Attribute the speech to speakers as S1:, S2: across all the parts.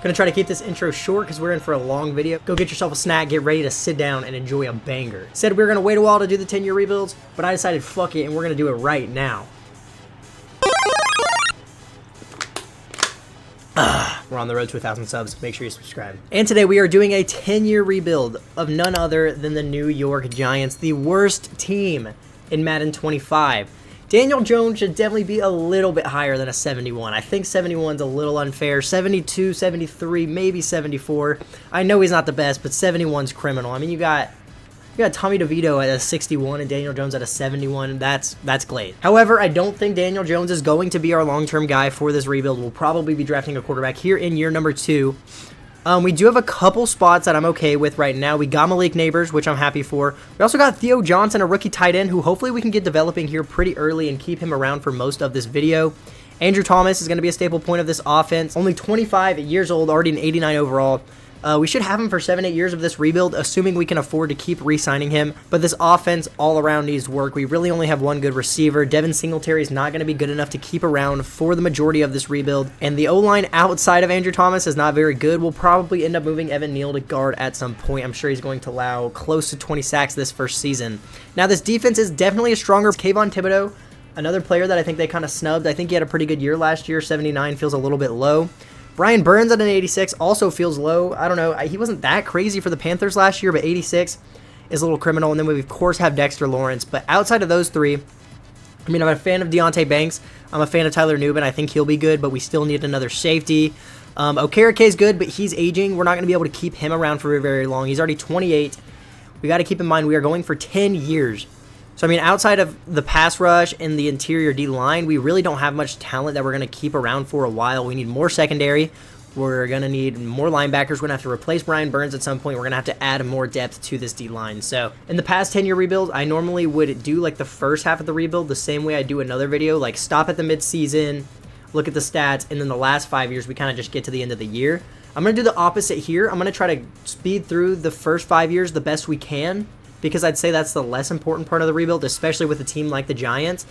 S1: Gonna try to keep this intro short because we're in for a long video. Go get yourself a snack, get ready to sit down and enjoy a banger. Said we were gonna wait a while to do the 10-year rebuilds, but I decided fuck it and we're gonna do it right now. We're on the road to 1,000 subs. Make sure you subscribe. And today we are doing a 10-year rebuild of none other than the New York Giants, the worst team in Madden 25. Daniel Jones should definitely be a little bit higher than a 71. I think 71's a little unfair. 72, 73, maybe 74. I know he's not the best, but 71's criminal. I mean, you got Tommy DeVito at a 61 and Daniel Jones at a 71. That's great. However, I don't think Daniel Jones is going to be our long-term guy for this rebuild. We'll probably be drafting a quarterback here in year number 2. We do have a couple spots that I'm okay with right now. We got Malik Neighbors, which I'm happy for. We also got Theo Johnson, a rookie tight end, who hopefully we can get developing here pretty early and keep him around for most of this video. Andrew Thomas is going to be a staple point of this offense. Only 25 years old, already an 89 overall. We should have him for 7-8 years of this rebuild, assuming we can afford to keep re-signing him. But this offense all around needs work. We really only have one good receiver. Devin Singletary is not going to be good enough to keep around for the majority of this rebuild. And the O-line outside of Andrew Thomas is not very good. We'll probably end up moving Evan Neal to guard at some point. I'm sure he's going to allow close to 20 sacks this first season. Now, this defense is definitely a stronger. Kayvon Thibodeau, another player that I think they kind of snubbed. I think he had a pretty good year last year. 79 feels a little bit low. Brian Burns at an 86 also feels low. I don't know. He wasn't that crazy for the Panthers last year, but 86 is a little criminal. And then we, of course, have Dexter Lawrence. But outside of those three, I mean, I'm a fan of Deontay Banks. I'm a fan of Tyler Nubin. I think he'll be good, but we still need another safety. Okereke is good, but he's aging. We're not going to be able to keep him around for very long. He's already 28. We got to keep in mind we are going for 10 years. So, I mean, outside of the pass rush and the interior D-line, we really don't have much talent that we're going to keep around for a while. We need more secondary. We're going to need more linebackers. We're going to have to replace Brian Burns at some point. We're going to have to add more depth to this D-line. So, in the past 10-year rebuild, I normally would do, like, the first half of the rebuild the same way I do another video. Like, stop at the midseason, look at the stats, and then the last 5 years, we kind of just get to the end of the year. I'm going to do the opposite here. I'm going to try to speed through the first 5 years the best we can, because I'd say that's the less important part of the rebuild, especially with a team like the Giants.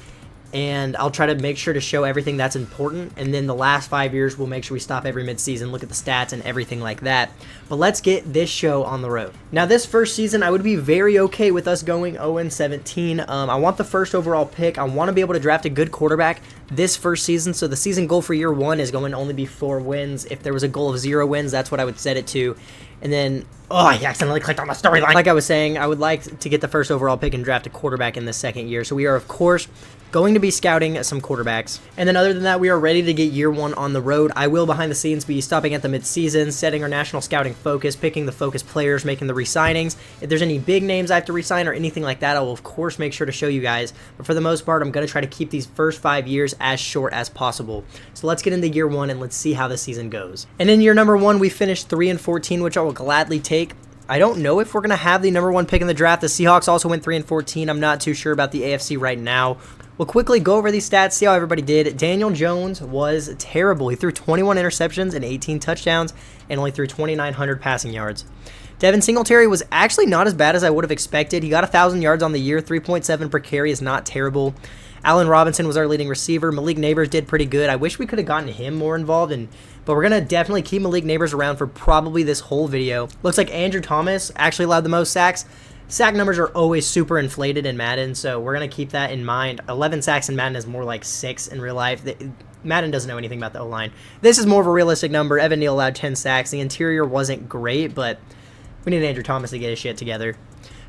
S1: And I'll try to make sure to show everything that's important. And then the last 5 years, we'll make sure we stop every midseason, look at the stats and everything like that. But let's get this show on the road. Now, this first season, I would be very okay with us going 0-17. I want the first overall pick. I want to be able to draft a good quarterback this first season. So the season goal for year 1 is going to only be 4 wins. If there was a goal of 0 wins, that's what I would set it to. And then, I accidentally clicked on the storyline. Like I was saying, I would like to get the first overall pick and draft a quarterback in the second year. So we are, of course, going to be scouting some quarterbacks. And then other than that, we are ready to get year 1 on the road. I will, behind the scenes, be stopping at the midseason, setting our national scouting focus, picking the focus players, making the re-signings. If there's any big names I have to re-sign or anything like that, I will, of course, make sure to show you guys. But for the most part, I'm going to try to keep these first 5 years as short as possible. So let's get into year 1 and let's see how the season goes. And in year number 1, we finished 3-14, which I will gladly take. I don't know if we're going to have the number 1 pick in the draft. The Seahawks also went 3-14. I'm not too sure about the AFC right now. We'll quickly go over these stats, see how everybody did. Daniel Jones was terrible. He threw 21 interceptions and 18 touchdowns and only threw 2,900 passing yards. Devin Singletary was actually not as bad as I would have expected. He got 1,000 yards on the year. 3.7 per carry is not terrible. Allen Robinson was our leading receiver. Malik Neighbors did pretty good. I wish we could have gotten him more involved, but we're going to definitely keep Malik Neighbors around for probably this whole video. Looks like Andrew Thomas actually allowed the most sacks. Sack numbers are always super inflated in Madden, so we're going to keep that in mind. 11 sacks in Madden is more like 6 in real life. Madden doesn't know anything about the O-line. This is more of a realistic number. Evan Neal allowed 10 sacks. The interior wasn't great, but we need Andrew Thomas to get his shit together.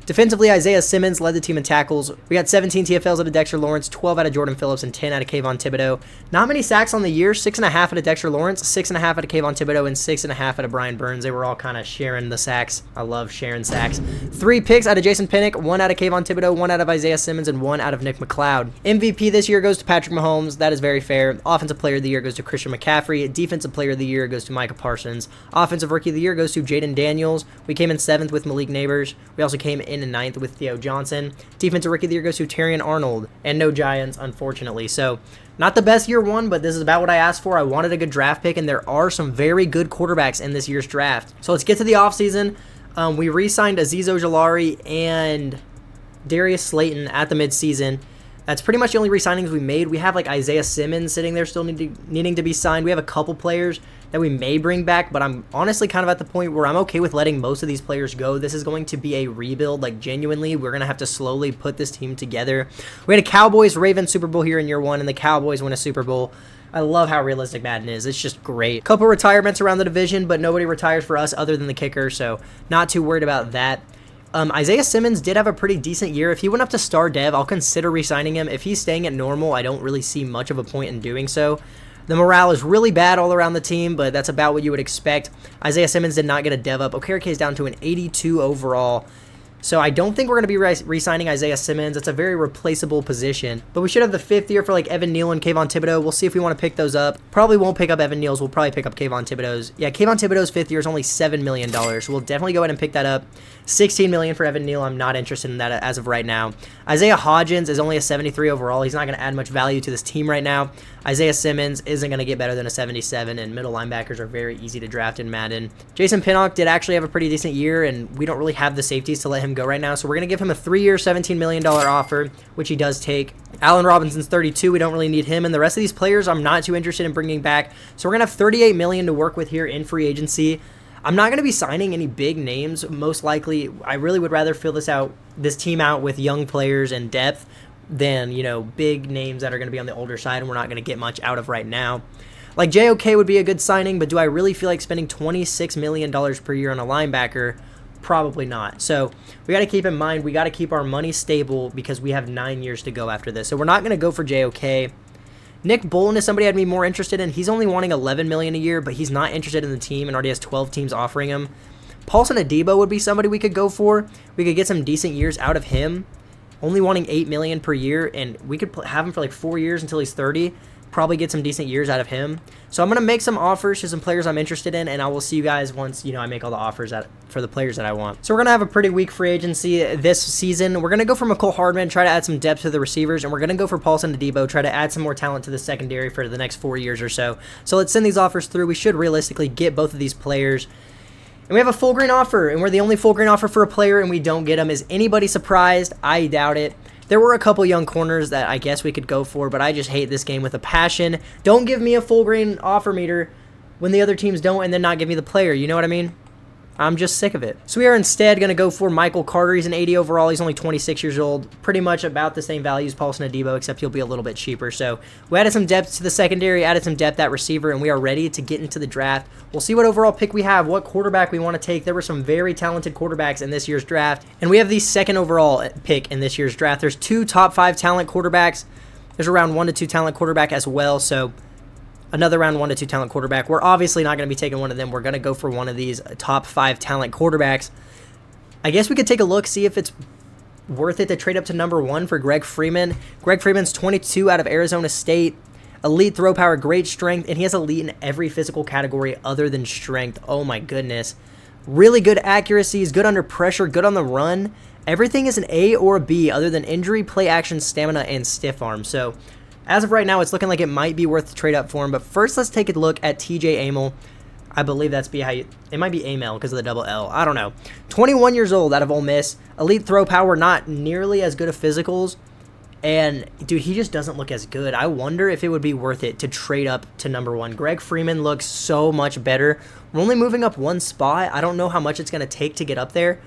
S1: Defensively, Isaiah Simmons led the team in tackles. We got 17 TFLs out of Dexter Lawrence, 12 out of Jordan Phillips, and 10 out of Kayvon Thibodeau. Not many sacks on the year, 6.5 out of Dexter Lawrence, 6.5 out of Kayvon Thibodeau, and 6.5 out of Brian Burns. They were all kind of sharing the sacks. I love sharing sacks. 3 picks out of Jason Pinnock, 1 out of Kayvon Thibodeau, 1 out of Isaiah Simmons, and 1 out of Nick McLeod. MVP this year goes to Patrick Mahomes. That is very fair. Offensive Player of the Year goes to Christian McCaffrey. Defensive Player of the Year goes to Micah Parsons. Offensive Rookie of the Year goes to Jaden Daniels. We came in 7th with Malik Neighbors. We also came in 9th with Theo Johnson. Defensive Rookie of the Year goes to Terrion Arnold. And no Giants, unfortunately. So, not the best year 1, but this is about what I asked for. I wanted a good draft pick, and there are some very good quarterbacks in this year's draft. So, let's get to the offseason. We re-signed Azeez Ojulari and Darius Slayton at the midseason. That's pretty much the only re-signings we made. We have like Isaiah Simmons sitting there still needing to be signed. We have a couple players that we may bring back, but I'm honestly kind of at the point where I'm okay with letting most of these players go. This is going to be a rebuild, like genuinely. We're going to have to slowly put this team together. We had a Cowboys-Ravens Super Bowl here in year 1, and the Cowboys win a Super Bowl. I love how realistic Madden is. It's just great. Couple retirements around the division, but nobody retires for us other than the kicker, so not too worried about that. Isaiah Simmons did have a pretty decent year. If he went up to star dev, I'll consider re-signing him. If he's staying at normal, I don't really see much of a point in doing so. The morale is really bad all around the team, but that's about what you would expect. Isaiah Simmons did not get a dev up. Okereke is down to an 82 overall. So I don't think we're going to be re-signing Isaiah Simmons. It's a very replaceable position. But we should have the 5th year for like Evan Neal and Kayvon Thibodeau. We'll see if we want to pick those up. Probably won't pick up Evan Neal's. We'll probably pick up Kayvon Thibodeau's. Yeah, Kayvon Thibodeau's 5th year is only $7 million. So we'll definitely go ahead and pick that up. $16 million for Evan Neal. I'm not interested in that as of right now. Isaiah Hodgins is only a 73 overall. He's not going to add much value to this team right now. Isaiah Simmons isn't going to get better than a 77, and middle linebackers are very easy to draft in Madden. Jason Pinnock did actually have a pretty decent year, and we don't really have the safeties to let him go right now, so we're going to give him a 3-year, $17 million offer, which he does take. Allen Robinson's 32. We don't really need him, and the rest of these players I'm not too interested in bringing back, so we're going to have $38 million to work with here in free agency. I'm not going to be signing any big names, most likely. I really would rather fill this team out with young players and depth than, you know, big names that are going to be on the older side and we're not going to get much out of right now. Like JOK would be a good signing, but do I really feel like spending $26 million per year on a linebacker? Probably not. So we got to keep in mind, we got to keep our money stable because we have 9 years to go after this. So we're not going to go for JOK. Nick Bolton is somebody I'd be more interested in. He's only wanting $11 million a year, but he's not interested in the team and already has 12 teams offering him. Paulson Adebo would be somebody we could go for. We could get some decent years out of him. Only wanting $8 million per year, and we could have him for like 4 years until he's 30. Probably get some decent years out of him. So I'm going to make some offers to some players I'm interested in, and I will see you guys once, you know, I make all the offers for the players that I want. So we're going to have a pretty weak free agency this season. We're going to go for McCole Hardman, try to add some depth to the receivers, and we're going to go for Paulson Adebo, try to add some more talent to the secondary for the next 4 years or so. So let's send these offers through. We should realistically get both of these players. And we have a full green offer, and we're the only full green offer for a player, and we don't get them. Is anybody surprised? I doubt it. There were a couple young corners that I guess we could go for, but I just hate this game with a passion. Don't give me a full green offer meter when the other teams don't and then not give me the player. You know what I mean? I'm just sick of it. So we are instead going to go for Michael Carter. He's an 80 overall. He's only 26 years old. Pretty much about the same value as Paulson Adebo, except he'll be a little bit cheaper. So we added some depth to the secondary, added some depth at receiver, and we are ready to get into the draft. We'll see what overall pick we have, what quarterback we want to take. There were some very talented quarterbacks in this year's draft, and we have the 2nd overall pick in this year's draft. There's 2 top 5 talent quarterbacks. There's a round 1 to 2 talent quarterback as well, so another round 1 to 2 talent quarterback. We're obviously not going to be taking one of them. We're going to go for one of these top 5 talent quarterbacks. I guess we could take a look, see if it's worth it to trade up to number 1 for Greg Freeman. Greg Freeman's 22 out of Arizona State. Elite throw power, great strength, and he has elite in every physical category other than strength. Oh my goodness. Really good accuracy. He's good under pressure, good on the run. Everything is an A or a B other than injury, play action, stamina, and stiff arm. So as of right now, it's looking like it might be worth the trade up for him. But first, let's take a look at TJ Amel. I believe that's it might be Amel because of the double L. I don't know. 21 years old out of Ole Miss. Elite throw power, not nearly as good of physicals. And, dude, he just doesn't look as good. I wonder if it would be worth it to trade up to number 1. Greg Freeman looks so much better. We're only moving up 1 spot. I don't know how much it's going to take to get up there,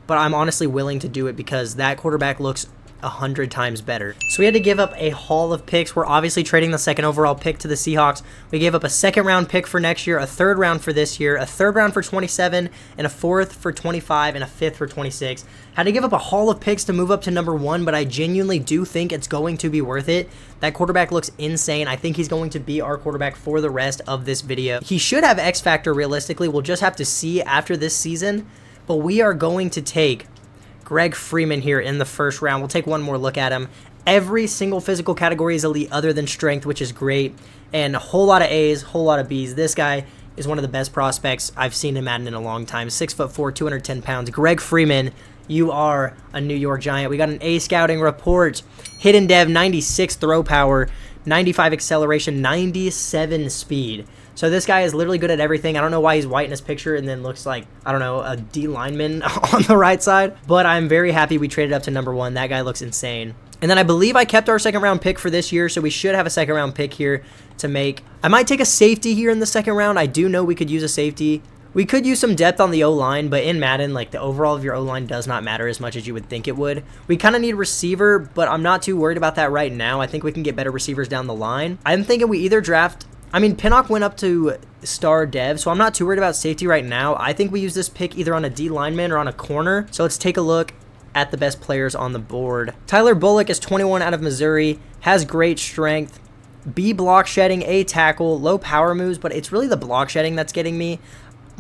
S1: but I'm honestly willing to do it because that quarterback looks 100 times better. So we had to give up a haul of picks. We're obviously trading the 2nd overall pick to the Seahawks. We gave up a 2nd round pick for next year, a 3rd round for this year, a 3rd round for 27, and a 4th for 25, and a 5th for 26. Had to give up a haul of picks to move up to number 1, but I genuinely do think it's going to be worth it. That quarterback looks insane. I think he's going to be our quarterback for the rest of this video. He should have X Factor realistically. We'll just have to see after this season, but we are going to take Greg Freeman here in the 1st round. We'll take one more look at him. Every single physical category is elite other than strength, which is great. And a whole lot of A's, whole lot of B's. This guy is one of the best prospects I've seen in Madden in a long time. 6'4", 210 pounds. Greg Freeman, you are a New York Giant. We got an A scouting report. Hidden dev, 96 throw power, 95 acceleration, 97 speed. So this guy is literally good at everything. I don't know why he's white in his picture and then looks like, I don't know, a D lineman on the right side. But I'm very happy we traded up to number 1. That guy looks insane. And then I believe I kept our second round pick for this year, so we should have a second round pick here to make. I might take a safety here in the second round. I do know we could use a safety. We could use some depth on the O-line, but in Madden, like, the overall of your O-line does not matter as much as you would think it would. We kind of need a receiver, but I'm not too worried about that right now. I think we can get better receivers down the line. I'm thinking we either draft... I mean, Pinnock went up to star dev, so I'm not too worried about safety right now. I think we use this pick either on a D lineman or on a corner. So let's take a look at the best players on the board. Tyler Bullock is 21 out of Missouri, has great strength, B block shedding, A tackle, low power moves, but it's really the block shedding that's getting me.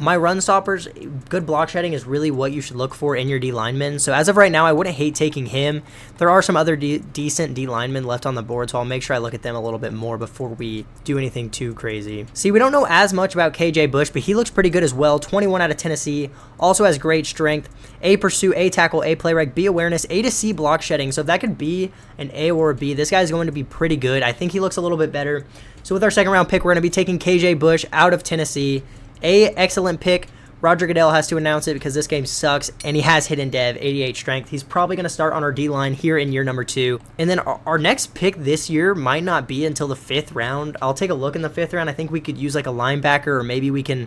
S1: My run stoppers, good block shedding is really what you should look for in your D linemen. So as of right now, I wouldn't hate taking him. There are some other decent D linemen left on the board, so I'll make sure I look at them a little bit more before we do anything too crazy. See, we don't know as much about KJ Bush, but he looks pretty good as well. 21 out of Tennessee, also has great strength. A pursuit, A tackle, A play rec, B awareness, A to C block shedding. So if that could be an A or a B, this guy's going to be pretty good. I think he looks a little bit better. So with our second round pick, we're going to be taking KJ Bush out of Tennessee. Excellent pick. Roger Goodell has to announce it because this game sucks, and he has hidden dev, 88 strength. He's probably going to start on our D-line here in year number 2. And then our next pick this year might not be until the 5th round. I'll take a look in the 5th round. I think we could use like a linebacker, or maybe we can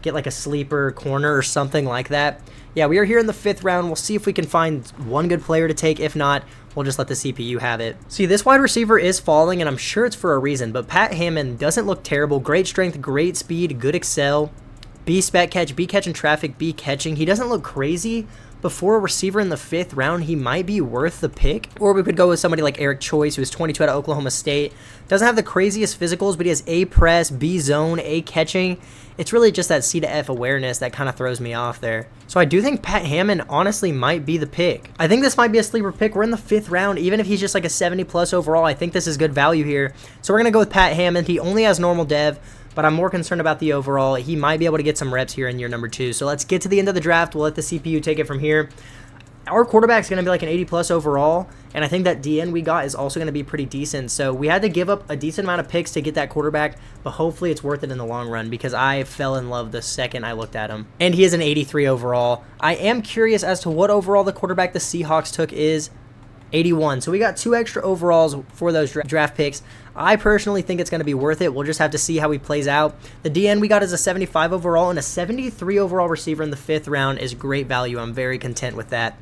S1: get like a sleeper corner or something like that. Yeah, we are here in the 5th round. We'll see if we can find one good player to take. If not, we'll just let the CPU have it. See, this wide receiver is falling, and I'm sure it's for a reason, but Pat Hammond doesn't look terrible. Great strength, great speed, good excel. B spec catch, B catching traffic, B catching. He doesn't look crazy, but for a receiver in the 5th round, he might be worth the pick. Or we could go with somebody like Eric Choice, who is 22 out of Oklahoma State. Doesn't have the craziest physicals, but he has A press, B zone, A catching. It's really just that C to F awareness that kind of throws me off there. So I do think Pat Hammond honestly might be the pick. I think this might be a sleeper pick. We're in the 5th round. Even if he's just like a 70 plus overall, I think this is good value here. So we're going to go with Pat Hammond. He only has normal dev, but I'm more concerned about the overall. He might be able to get some reps here in year number 2. So let's get to the end of the draft. We'll let the CPU take it from here. Our quarterback's going to be like an 80 plus overall, and I think that DN we got is also going to be pretty decent. So we had to give up a decent amount of picks to get that quarterback, but hopefully it's worth it in the long run because I fell in love the second I looked at him. And he is an 83 overall. I am curious as to what overall the quarterback the Seahawks took is. 81. So we got 2 extra overalls for those draft picks. I personally think it's going to be worth it. We'll just have to see how he plays out. The DN we got is a 75 overall, and a 73 overall receiver in the 5th round is great value. I'm very content with that.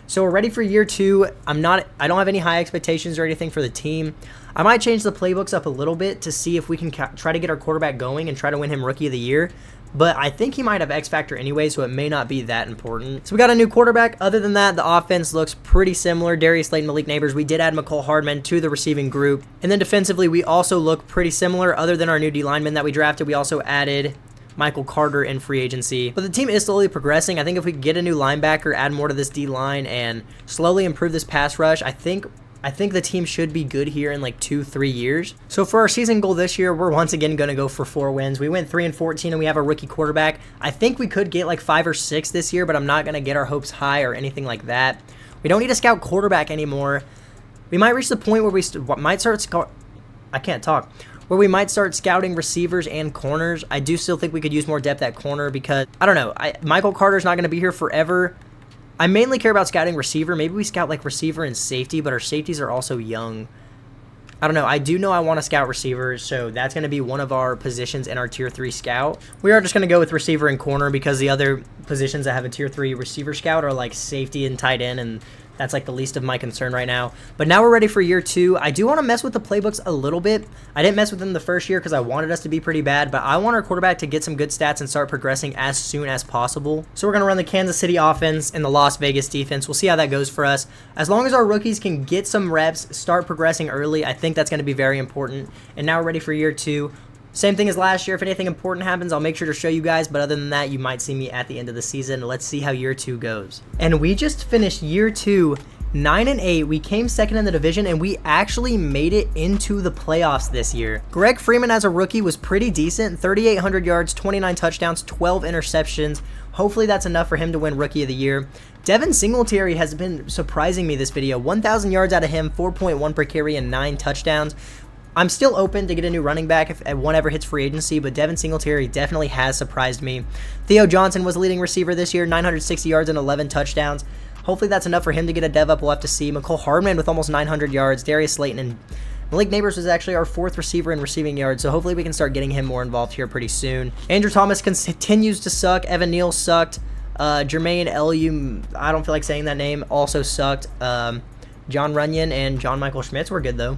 S1: So we're ready for year 2. I don't have any high expectations or anything for the team. I might change the playbooks up a little bit to see if we can try to get our quarterback going and try to win him Rookie of the Year. But I think he might have X Factor anyway, so it may not be that important. So we got a new quarterback. Other than that, the offense looks pretty similar. Darius Slayton, Malik Neighbors. We did add McCole Hardman to the receiving group. And then defensively, we also look pretty similar. Other than our new D lineman that we drafted, we also added Michael Carter in free agency. But the team is slowly progressing. I think if we get a new linebacker, add more to this D line, and slowly improve this pass rush, I think the team should be good here in like 2-3 years. So for our season goal this year, we're once again going to go for 4 wins. We went 3-14 and we have a rookie quarterback. I think we could get like 5 or 6 this year, but I'm not going to get our hopes high or anything like that. We don't need a scout quarterback anymore. We might reach the point where we might start where we might start scouting receivers and corners. I do still think we could use more depth at corner because, I don't know, Michael Carter's not going to be here forever. I mainly care about scouting receiver. Maybe we scout like receiver and safety, but our safeties are also young. I don't know. I do know I want to scout receivers, so that's going to be one of our positions in our Tier 3 scout. We are just going to go with receiver and corner because the other positions that have a Tier 3 receiver scout are like safety and tight end, and that's like the least of my concern right now. But now we're ready for year 2. I do want to mess with the playbooks a little bit. I didn't mess with them the first year because I wanted us to be pretty bad, but I want our quarterback to get some good stats and start progressing as soon as possible. So we're going to run the Kansas City offense and the Las Vegas defense. We'll see how that goes for us. As long as our rookies can get some reps, start progressing early, I think that's going to be very important. And now we're ready for year 2. Same thing as last year. If anything important happens, I'll make sure to show you guys. But other than that, you might see me at the end of the season. Let's see how year 2 goes. And we just finished year 2, 9-8. We came second in the division, and we actually made it into the playoffs this year. Greg Freeman as a rookie was pretty decent. 3,800 yards, 29 touchdowns, 12 interceptions. Hopefully that's enough for him to win Rookie of the Year. Devin Singletary has been surprising me this video. 1,000 yards out of him, 4.1 per carry, and 9 touchdowns. I'm still open to get a new running back if one ever hits free agency, but Devin Singletary definitely has surprised me. Theo Johnson was the leading receiver this year, 960 yards and 11 touchdowns. Hopefully that's enough for him to get a dev up. We'll have to see. McCole Hardman with almost 900 yards. Darius Slayton and Malik Neighbors was actually our 4th receiver in receiving yards, so hopefully we can start getting him more involved here pretty soon. Andrew Thomas continues to suck. Evan Neal sucked. Jermaine Elu, I don't feel like saying that name, also sucked. John Runyon and John Michael Schmitz were good, though.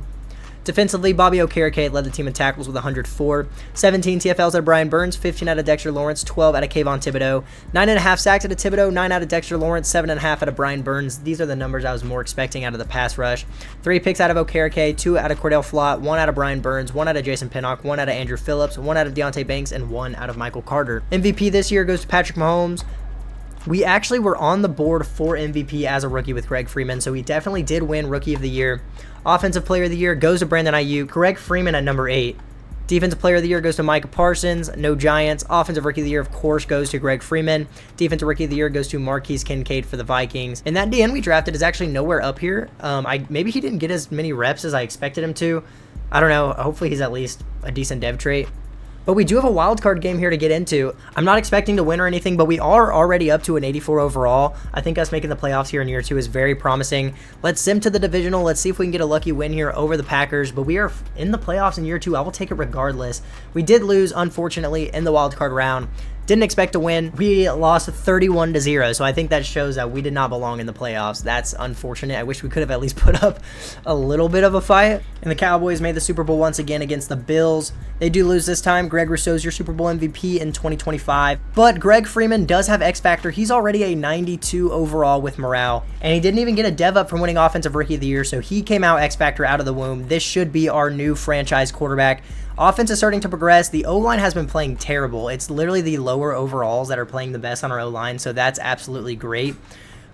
S1: Defensively, Bobby Okereke led the team in tackles with 104. 17 TFLs out of Brian Burns, 15 out of Dexter Lawrence, 12 out of Kayvon Thibodeau, 9.5 sacks out of Thibodeau, 9 out of Dexter Lawrence, 7.5 out of Brian Burns. These are the numbers I was more expecting out of the pass rush. 3 picks out of Okereke, 2 out of Cordell Flott, 1 out of Brian Burns, 1 out of Jason Pinnock, 1 out of Andrew Phillips, 1 out of Deontay Banks, and 1 out of Michael Carter. MVP this year goes to Patrick Mahomes. We actually were on the board for MVP as a rookie with Greg Freeman, so we definitely did win Rookie of the Year. Offensive Player of the Year goes to Brandon Ayuk. Greg Freeman at number 8. Defensive Player of the Year goes to Micah Parsons. No Giants. Offensive Rookie of the Year, of course, goes to Greg Freeman. Defensive Rookie of the Year goes to Marquise Kincaid for the Vikings. And that DN we drafted is actually nowhere up here. Maybe he didn't get as many reps as I expected him to. I don't know. Hopefully he's at least a decent dev trait. But we do have a wildcard game here to get into. I'm not expecting to win or anything, but we are already up to an 84 overall. I think us making the playoffs here in year 2 is very promising. Let's sim to the divisional. Let's see if we can get a lucky win here over the Packers. But we are in the playoffs in year 2. I will take it regardless. We did lose, unfortunately, in the wildcard round. Didn't expect to win. We lost 31-0, so I think that shows that we did not belong in the playoffs. That's unfortunate. I wish we could have at least put up a little bit of a fight. And the Cowboys made the Super Bowl once again against the Bills. They do lose this time. Greg Rousseau's your Super Bowl MVP in 2025. But Greg Freeman does have X Factor. He's already a 92 overall with morale. And he didn't even get a dev up from winning Offensive Rookie of the Year, so he came out X Factor out of the womb. This should be our new franchise quarterback. Offense is starting to progress. The O-line has been playing terrible. It's literally the lower overalls that are playing the best on our O-line, so that's absolutely great.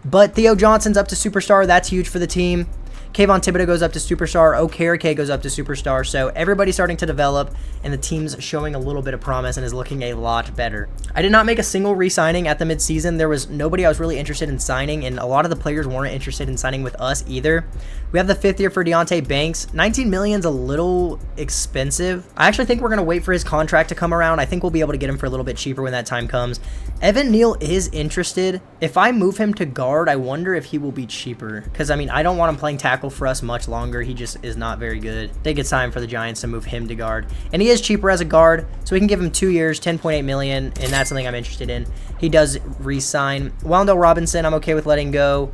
S1: But Theo Johnson's up to superstar. That's huge for the team. Kayvon Thibodeau goes up to superstar. Okereke goes up to superstar. So everybody's starting to develop, and the team's showing a little bit of promise and is looking a lot better. I did not make a single re-signing at the midseason. There was nobody I was really interested in signing, and a lot of the players weren't interested in signing with us either. We have the 5th year for Deontay Banks. $19 million's a little expensive. I actually think we're going to wait for his contract to come around. I think we'll be able to get him for a little bit cheaper when that time comes. Evan Neal is interested. If I move him to guard, I wonder if he will be cheaper. Because, I mean, I don't want him playing tackle for us much longer. He just is not very good. I think it's time for the Giants to move him to guard. And he is cheaper as a guard, so we can give him 2 years, $10.8 million, and that's something I'm interested in. He does re-sign. Wandale Robinson, I'm okay with letting go.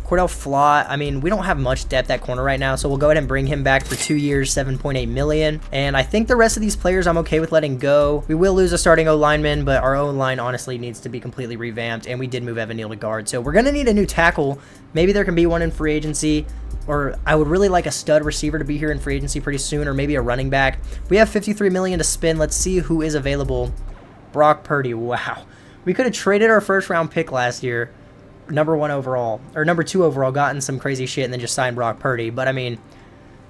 S1: Cordell Flott, I mean, we don't have much depth at corner right now, so we'll go ahead and bring him back for 2 years, $7.8 million. And I think the rest of these players I'm okay with letting go. We will lose a starting O-lineman, but our O-line honestly needs to be completely revamped, and we did move Evan Neal to guard. So we're going to need a new tackle. Maybe there can be one in free agency, or I would really like a stud receiver to be here in free agency pretty soon, or maybe a running back. We have $53 million to spend. Let's see who is available. Brock Purdy, wow. We could have traded our first-round pick last year, number 1 overall, or number 2 overall, gotten some crazy shit, and then just signed Brock Purdy. But, I mean,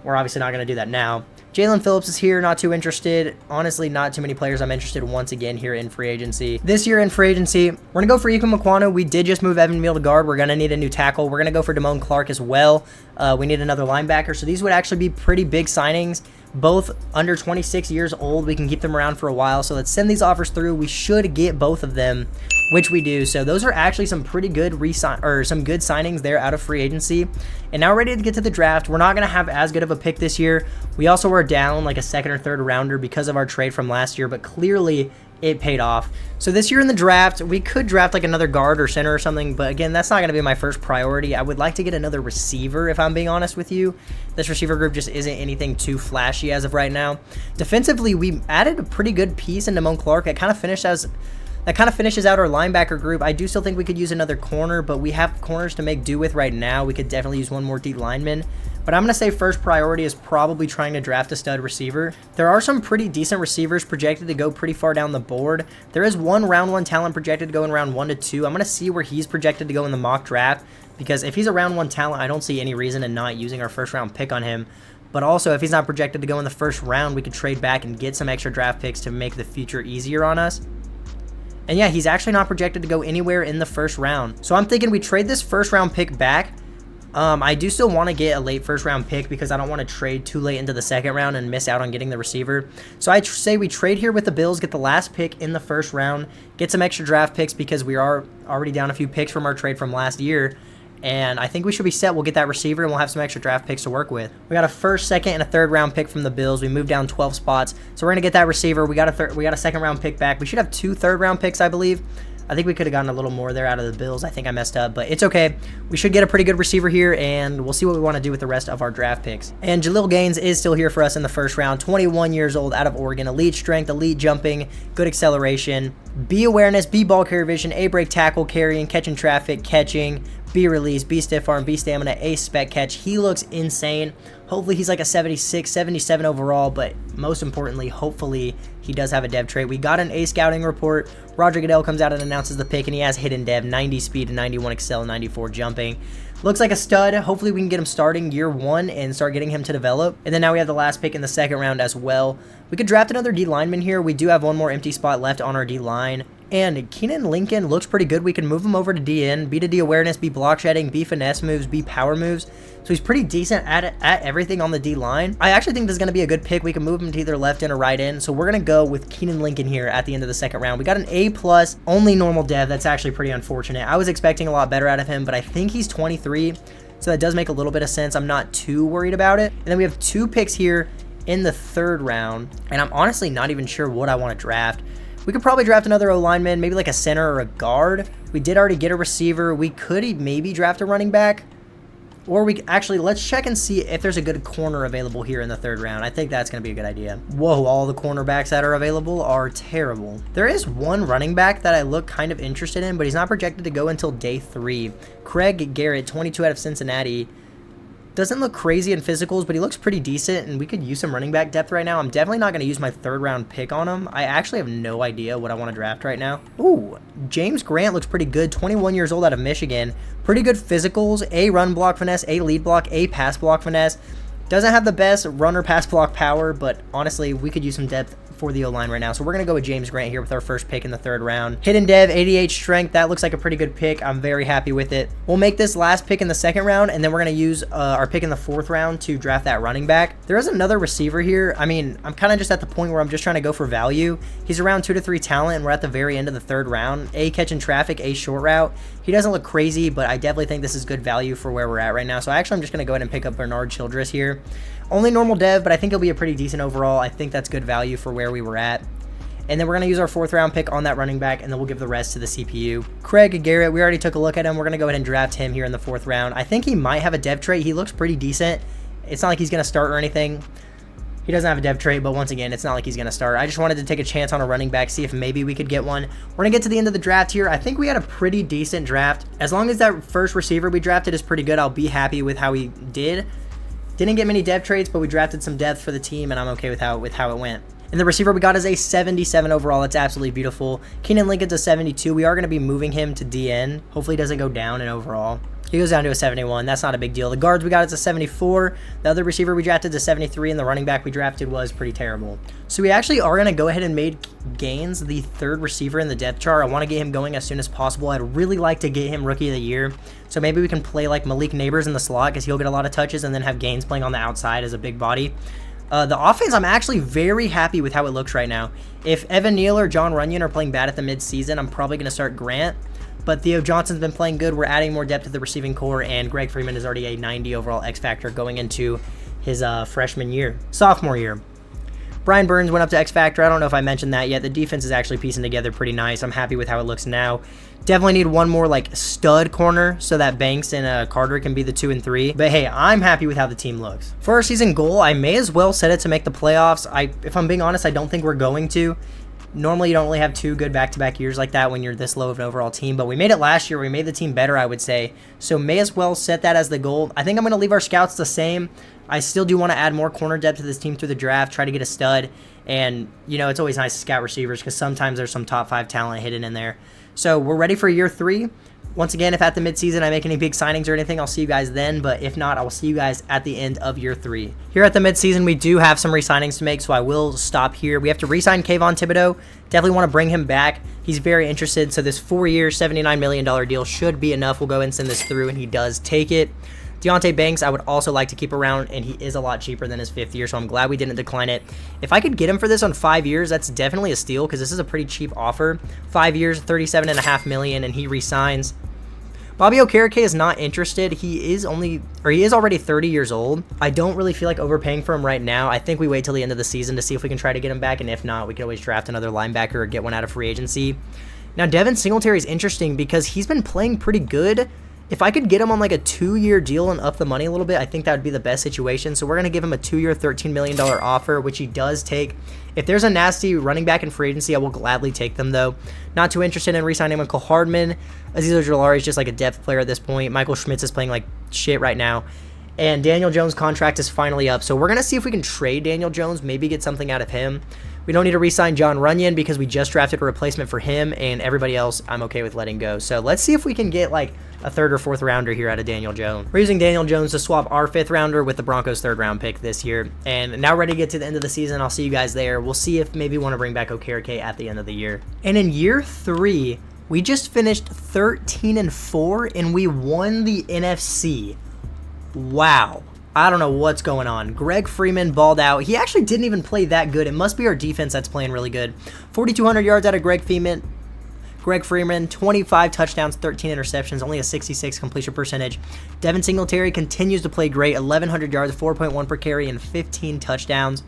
S1: we're obviously not going to do that now. Jalen Phillips is here, not too interested. Honestly, not too many players I'm interested once again here in free agency. This year in free agency, we're going to go for Ikem Ekwonu. We did just move Evan Neal to guard. We're going to need a new tackle. We're going to go for Damone Clark as well. We need another linebacker. So these would actually be pretty big signings. Both under 26 years old. We can keep them around for a while. So let's send these offers through. We should get both of them, which we do. So those are actually some pretty good some good signings there out of free agency. And now we're ready to get to the draft. We're not going to have as good of a pick this year. We also were down like a 2nd or 3rd rounder because of our trade from last year, but clearly it paid off. So this year in the draft, we could draft like another guard or center or something, but again, that's not going to be my first priority. I would like to get another receiver, if I'm being honest with you. This receiver group just isn't anything too flashy as of right now. Defensively, we added a pretty good piece in Damone Clark. It kind of finishes out our linebacker group. I do still think we could use another corner, but we have corners to make do with right now. We could definitely use one more D lineman. But I'm going to say first priority is probably trying to draft a stud receiver. There are some pretty decent receivers projected to go pretty far down the board. There is one round 1 talent projected to go in round 1 to 2. I'm going to see where he's projected to go in the mock draft, because if he's a round 1 talent, I don't see any reason in not using our first round pick on him. But also, if he's not projected to go in the first round, we could trade back and get some extra draft picks to make the future easier on us. And yeah, he's actually not projected to go anywhere in the first round. So I'm thinking we trade this first round pick back. I do still want to get a late first round pick because I don't want to trade too late into the 2nd round and miss out on getting the receiver. So I say we trade here with the Bills, get the last pick in the first round, get some extra draft picks because we are already down a few picks from our trade from last year. And I think we should be set. We'll get that receiver, and we'll have some extra draft picks to work with. We got a first, second, and a third round pick from the Bills. We moved down 12 spots. So we're going to get that receiver. We got a second round pick back. We should have 2 third round picks, I believe. I think we could have gotten a little more there out of the Bills. I think I messed up, but it's okay. We should get a pretty good receiver here, and we'll see what we want to do with the rest of our draft picks. And Jaleel Gaines is still here for us in the first round. 21 years old, out of Oregon. Elite strength, elite jumping, good acceleration, B awareness, B ball carrier vision, A break tackle, carrying, catching traffic, catching, B release, B stiff arm, B stamina, A spec catch. He looks insane. Hopefully he's like a 76, 77 overall, but most importantly, hopefully he does have a dev trait. We got an A scouting report. Roger Goodell comes out and announces the pick, and he has hidden dev, 90 speed, 91 excel, 94 jumping. Looks like a stud. Hopefully we can get him starting year 1 and start getting him to develop. And then now we have the last pick in the second round as well. We could draft another D lineman here. We do have one more empty spot left on our D line. And Keenan Lincoln looks pretty good. We can move him over to DN, B to D awareness, B block shedding, B finesse moves, B power moves. So he's pretty decent at everything on the D line. I actually think this is going to be a good pick. We can move him to either left in or right in. So we're going to go with Keenan Lincoln here at the end of the second round. We got an A+, only normal dev. That's actually pretty unfortunate. I was expecting a lot better out of him, but I think he's 23. So that does make a little bit of sense. I'm not too worried about it. And then we have 2 picks here in the third round. And I'm honestly not even sure what I want to draft. We could probably draft another O-lineman, maybe like a center or a guard. We did already get a receiver. We could maybe draft a running back. Or we actually, let's check and see if there's a good corner available here in the third round. I think that's going to be a good idea. Whoa, all the cornerbacks that are available are terrible. There is one running back that I look kind of interested in, but he's not projected to go until day 3. Craig Garrett, 22 out of Cincinnati. Doesn't look crazy in physicals, but he looks pretty decent, and we could use some running back depth right now. I'm definitely not going to use my third round pick on him. I actually have no idea what I want to draft right now. Ooh, James Grant looks pretty good. 21 years old, out of Michigan. Pretty good physicals. A run block finesse, A lead block, A pass block finesse. Doesn't have the best run or pass block power, but honestly, we could use some depth for the O-line right now. So we're going to go with James Grant here with our first pick in the third round. Hidden dev, 88 strength. That looks like a pretty good pick. I'm very happy with it. We'll make this last pick in the second round, and then we're going to use our pick in the fourth round to draft that running back. There is another receiver here. I mean, I'm kind of just at the point where I'm just trying to go for value. He's around 2 to 3 talent, and we're at the very end of the third round. A catching traffic, A short route. He doesn't look crazy, but I definitely think this is good value for where we're at right now. So actually, I'm just going to go ahead and pick up Bernard Childress here. Only normal dev, but I think he'll be a pretty decent overall. I think that's good value for where we were at. And then we're going to use our fourth round pick on that running back, and then we'll give the rest to the CPU. Craig Garrett, we already took a look at him. We're going to go ahead and draft him here in the fourth round. I think he might have a dev trait. He looks pretty decent. It's not like he's going to start or anything. He doesn't have a dev trait, but once again, it's not like he's going to start. I just wanted to take a chance on a running back, see if maybe we could get one. We're going to get to the end of the draft here. I think we had a pretty decent draft. As long as that first receiver we drafted is pretty good, I'll be happy with how he did. Didn't get many dev traits, but we drafted some depth for the team, and I'm okay with how it went. And the receiver we got is a 77 overall. That's absolutely beautiful. Keenan Lincoln's a 72. We are going to be moving him to DN. Hopefully he doesn't go down in overall. He goes down to a 71. That's not a big deal. The guards we got is a 74. The other receiver we drafted is a 73, and the running back we drafted was pretty terrible. So we actually are going to go ahead and make Gaines the third receiver in the depth chart. I want to get him going as soon as possible. I'd really like to get him Rookie of the Year. So maybe we can play like Malik Neighbors in the slot because he'll get a lot of touches, and then have Gaines playing on the outside as a big body. The offense, I'm actually very happy with how it looks right now. If Evan Neal or John Runyon are playing bad at the midseason, I'm probably going to start Grant. But Theo Johnson's been playing good. We're adding more depth to the receiving core, and Greg Freeman is already a 90 overall X Factor going into his sophomore year. Brian Burns went up to X Factor. I don't know if I mentioned that yet. The defense is actually piecing together pretty nice. I'm happy with how it looks now. Definitely need one more like stud corner so that Banks and Carter can be the 2 and 3. But hey, I'm happy with how the team looks. For our season goal, I may as well set it to make the playoffs. If I'm being honest, I don't think we're going to. Normally, you don't really have 2 good back-to-back years like that when you're this low of an overall team. But we made it last year. We made the team better, I would say. So may as well set that as the goal. I think I'm going to leave our scouts the same. I still do want to add more corner depth to this team through the draft, try to get a stud. And, you know, it's always nice to scout receivers because sometimes there's some top 5 talent hidden in there. So we're ready for year 3. Once again, if at the midseason I make any big signings or anything, I'll see you guys then. But if not, I will see you guys at the end of year 3. Here at the midseason, we do have some re-signings to make, so I will stop here. We have to re-sign Kayvon Thibodeau. Definitely want to bring him back. He's very interested, so this 4-year, $79 million deal should be enough. We'll go and send this through, and he does take it. Deontay Banks, I would also like to keep around, and he is a lot cheaper than his 5th year, so I'm glad we didn't decline it. If I could get him for this on 5 years, that's definitely a steal because this is a pretty cheap offer. 5 years, $37.5 million, and he re-signs. Bobby Okereke is not interested. He is already 30 years old. I don't really feel like overpaying for him right now. I think we wait till the end of the season to see if we can try to get him back, and if not, we can always draft another linebacker or get one out of free agency. Now, Devin Singletary is interesting because he's been playing pretty good. If I could get him on like a 2-year deal and up the money a little bit, I think that would be the best situation. So we're going to give him a 2-year, $13 million offer, which he does take. If there's a nasty running back in free agency, I will gladly take them, though. Not too interested in re-signing Michael Hardman. Azeez Ojulari is just like a depth player at this point. Michael Schmitz is playing like shit right now. And Daniel Jones' contract is finally up. So we're going to see if we can trade Daniel Jones, maybe get something out of him. We don't need to re-sign John Runyon because we just drafted a replacement for him, and everybody else I'm okay with letting go. So let's see if we can get like a 3rd or 4th rounder here out of Daniel Jones. We're using Daniel Jones to swap our 5th rounder with the Broncos' 3rd round pick this year. And now ready to get to the end of the season. I'll see you guys there. We'll see if maybe we want to bring back Okereke at the end of the year. And in year 3, we just finished 13-4, and we won the NFC. Wow. I don't know what's going on. Greg Freeman balled out. He actually didn't even play that good. It must be our defense that's playing really good. 4,200 yards out of Greg Freeman, 25 touchdowns, 13 interceptions, only a 66 completion percentage. Devin Singletary continues to play great. 1,100 yards, 4.1 per carry, and 15 touchdowns.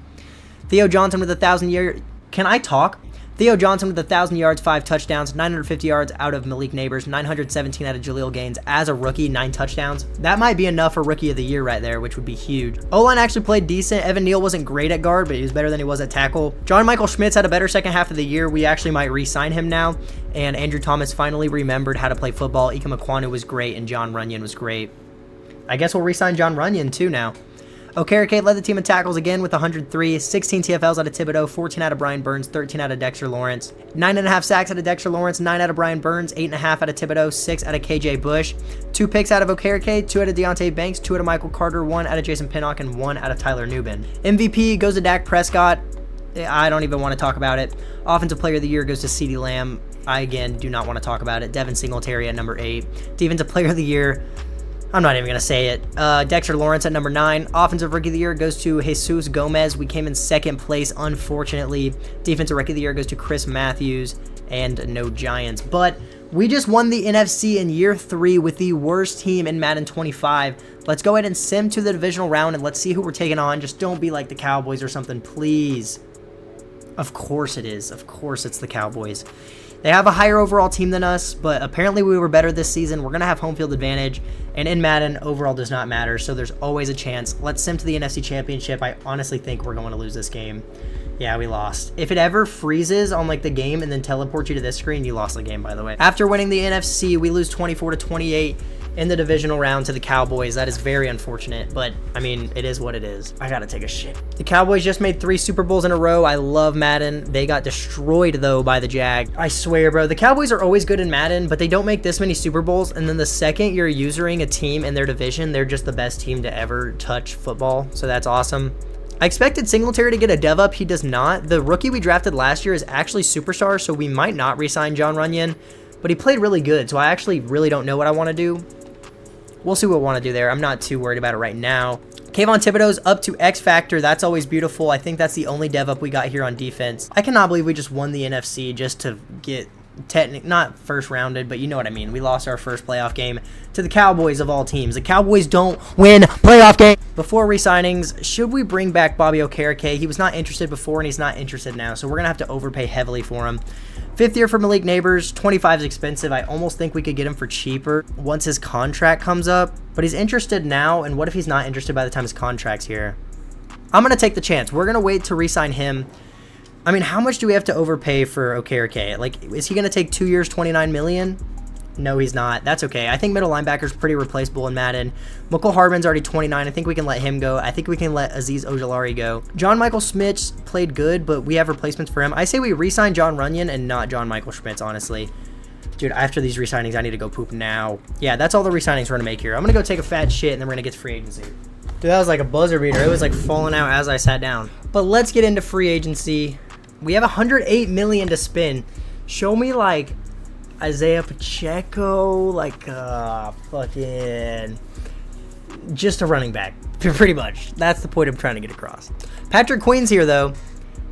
S1: Theo Johnson with 1,000 yards. Can I talk? Theo Johnson with 1,000 yards, 5 touchdowns, 950 yards out of Malik Neighbors, 917 out of Jaleel Gaines as a rookie, 9 touchdowns. That might be enough for Rookie of the Year right there, which would be huge. O-line actually played decent. Evan Neal wasn't great at guard, but he was better than he was at tackle. John Michael Schmitz had a better second half of the year. We actually might re-sign him now. And Andrew Thomas finally remembered how to play football. Ike Mekwonu was great, and John Runyon was great. I guess we'll re-sign John Runyon too now. Okereke led the team in tackles again with 103, 16 TFLs out of Thibodeau, 14 out of Brian Burns, 13 out of Dexter Lawrence, 9.5 sacks out of Dexter Lawrence, 9 out of Brian Burns, 8.5 out of Thibodeau, 6 out of KJ Bush, 2 picks out of Okereke, 2 out of Deontay Banks, 2 out of Michael Carter, 1 out of Jason Pinnock, and 1 out of Tyler Nubin. MVP goes to Dak Prescott. I don't even want to talk about it. Offensive Player of the Year goes to CeeDee Lamb. I, again, do not want to talk about it. Devin Singletary at number 8. Defensive Player of the Year, I'm not even going to say it. Dexter Lawrence at number 9. Offensive Rookie of the Year goes to Jesus Gomez. We came in 2nd place, unfortunately. Defensive Rookie of the Year goes to Chris Matthews, and no Giants. But we just won the NFC in year 3 with the worst team in Madden 25. Let's go ahead and sim to the divisional round, and let's see who we're taking on. Just don't be like the Cowboys or something, please. Of course it is. Of course it's the Cowboys. They have a higher overall team than us, but apparently we were better this season. We're going to have home field advantage, and in Madden, overall does not matter, so there's always a chance. Let's sim to the NFC Championship. I honestly think we're going to lose this game. Yeah, we lost. If it ever freezes on like the game and then teleports you to this screen, you lost the game, by the way. After winning the NFC, we lose 24-28 in the divisional round to the Cowboys. That is very unfortunate, but I mean, it is what it is. I gotta take a shit. The Cowboys just made 3 Super Bowls in a row. I love Madden. They got destroyed though by the Jag. I swear, bro, the Cowboys are always good in Madden, but they don't make this many Super Bowls, and then the second you're using a team in their division, they're just the best team to ever touch football, so that's awesome. I expected Singletary to get a dev up. He does not. The rookie we drafted last year is actually superstar, so we might not re-sign John Runyon, but he played really good, so I actually really don't know what I want to do. We'll see what we want to do there. I'm not too worried about it right now. Kayvon Thibodeau's up to X Factor. That's always beautiful. I think that's the only dev up we got here on defense. I cannot believe we just won the NFC just to get not first rounded, but you know what I mean. We lost our first playoff game to the Cowboys of all teams. The Cowboys don't win playoff games. Before re-signings, should we bring back Bobby Okereke? He was not interested before, and he's not interested now, so we're going to have to overpay heavily for him. 5th year for Malik Neighbors. 25 is expensive. I almost think we could get him for cheaper once his contract comes up, but he's interested now, and what if he's not interested by the time his contract's here? I'm going to take the chance. We're going to wait to re-sign him. I mean, how much do we have to overpay for Okereke? Like, is he going to take 2 years, $29 million? No, he's not. That's okay. I think middle linebacker's pretty replaceable in Madden. Michael Hardman's already 29. I think we can let him go. I think we can let Azeez Ojulari go. John Michael Schmitz played good, but we have replacements for him. I say we re-sign John Runyon and not John Michael Schmitz, honestly. Dude, after these re-signings, I need to go poop now. Yeah, that's all the re-signings we're going to make here. I'm going to go take a fat shit, and then we're going to get to free agency. Dude, that was like a buzzer beater. It was like falling out as I sat down. But let's get into free agency. We have $108 million to spend. Show me, like, Isaiah Pacheco, like, fucking, just a running back, pretty much. That's the point I'm trying to get across. Patrick Queen's here, though.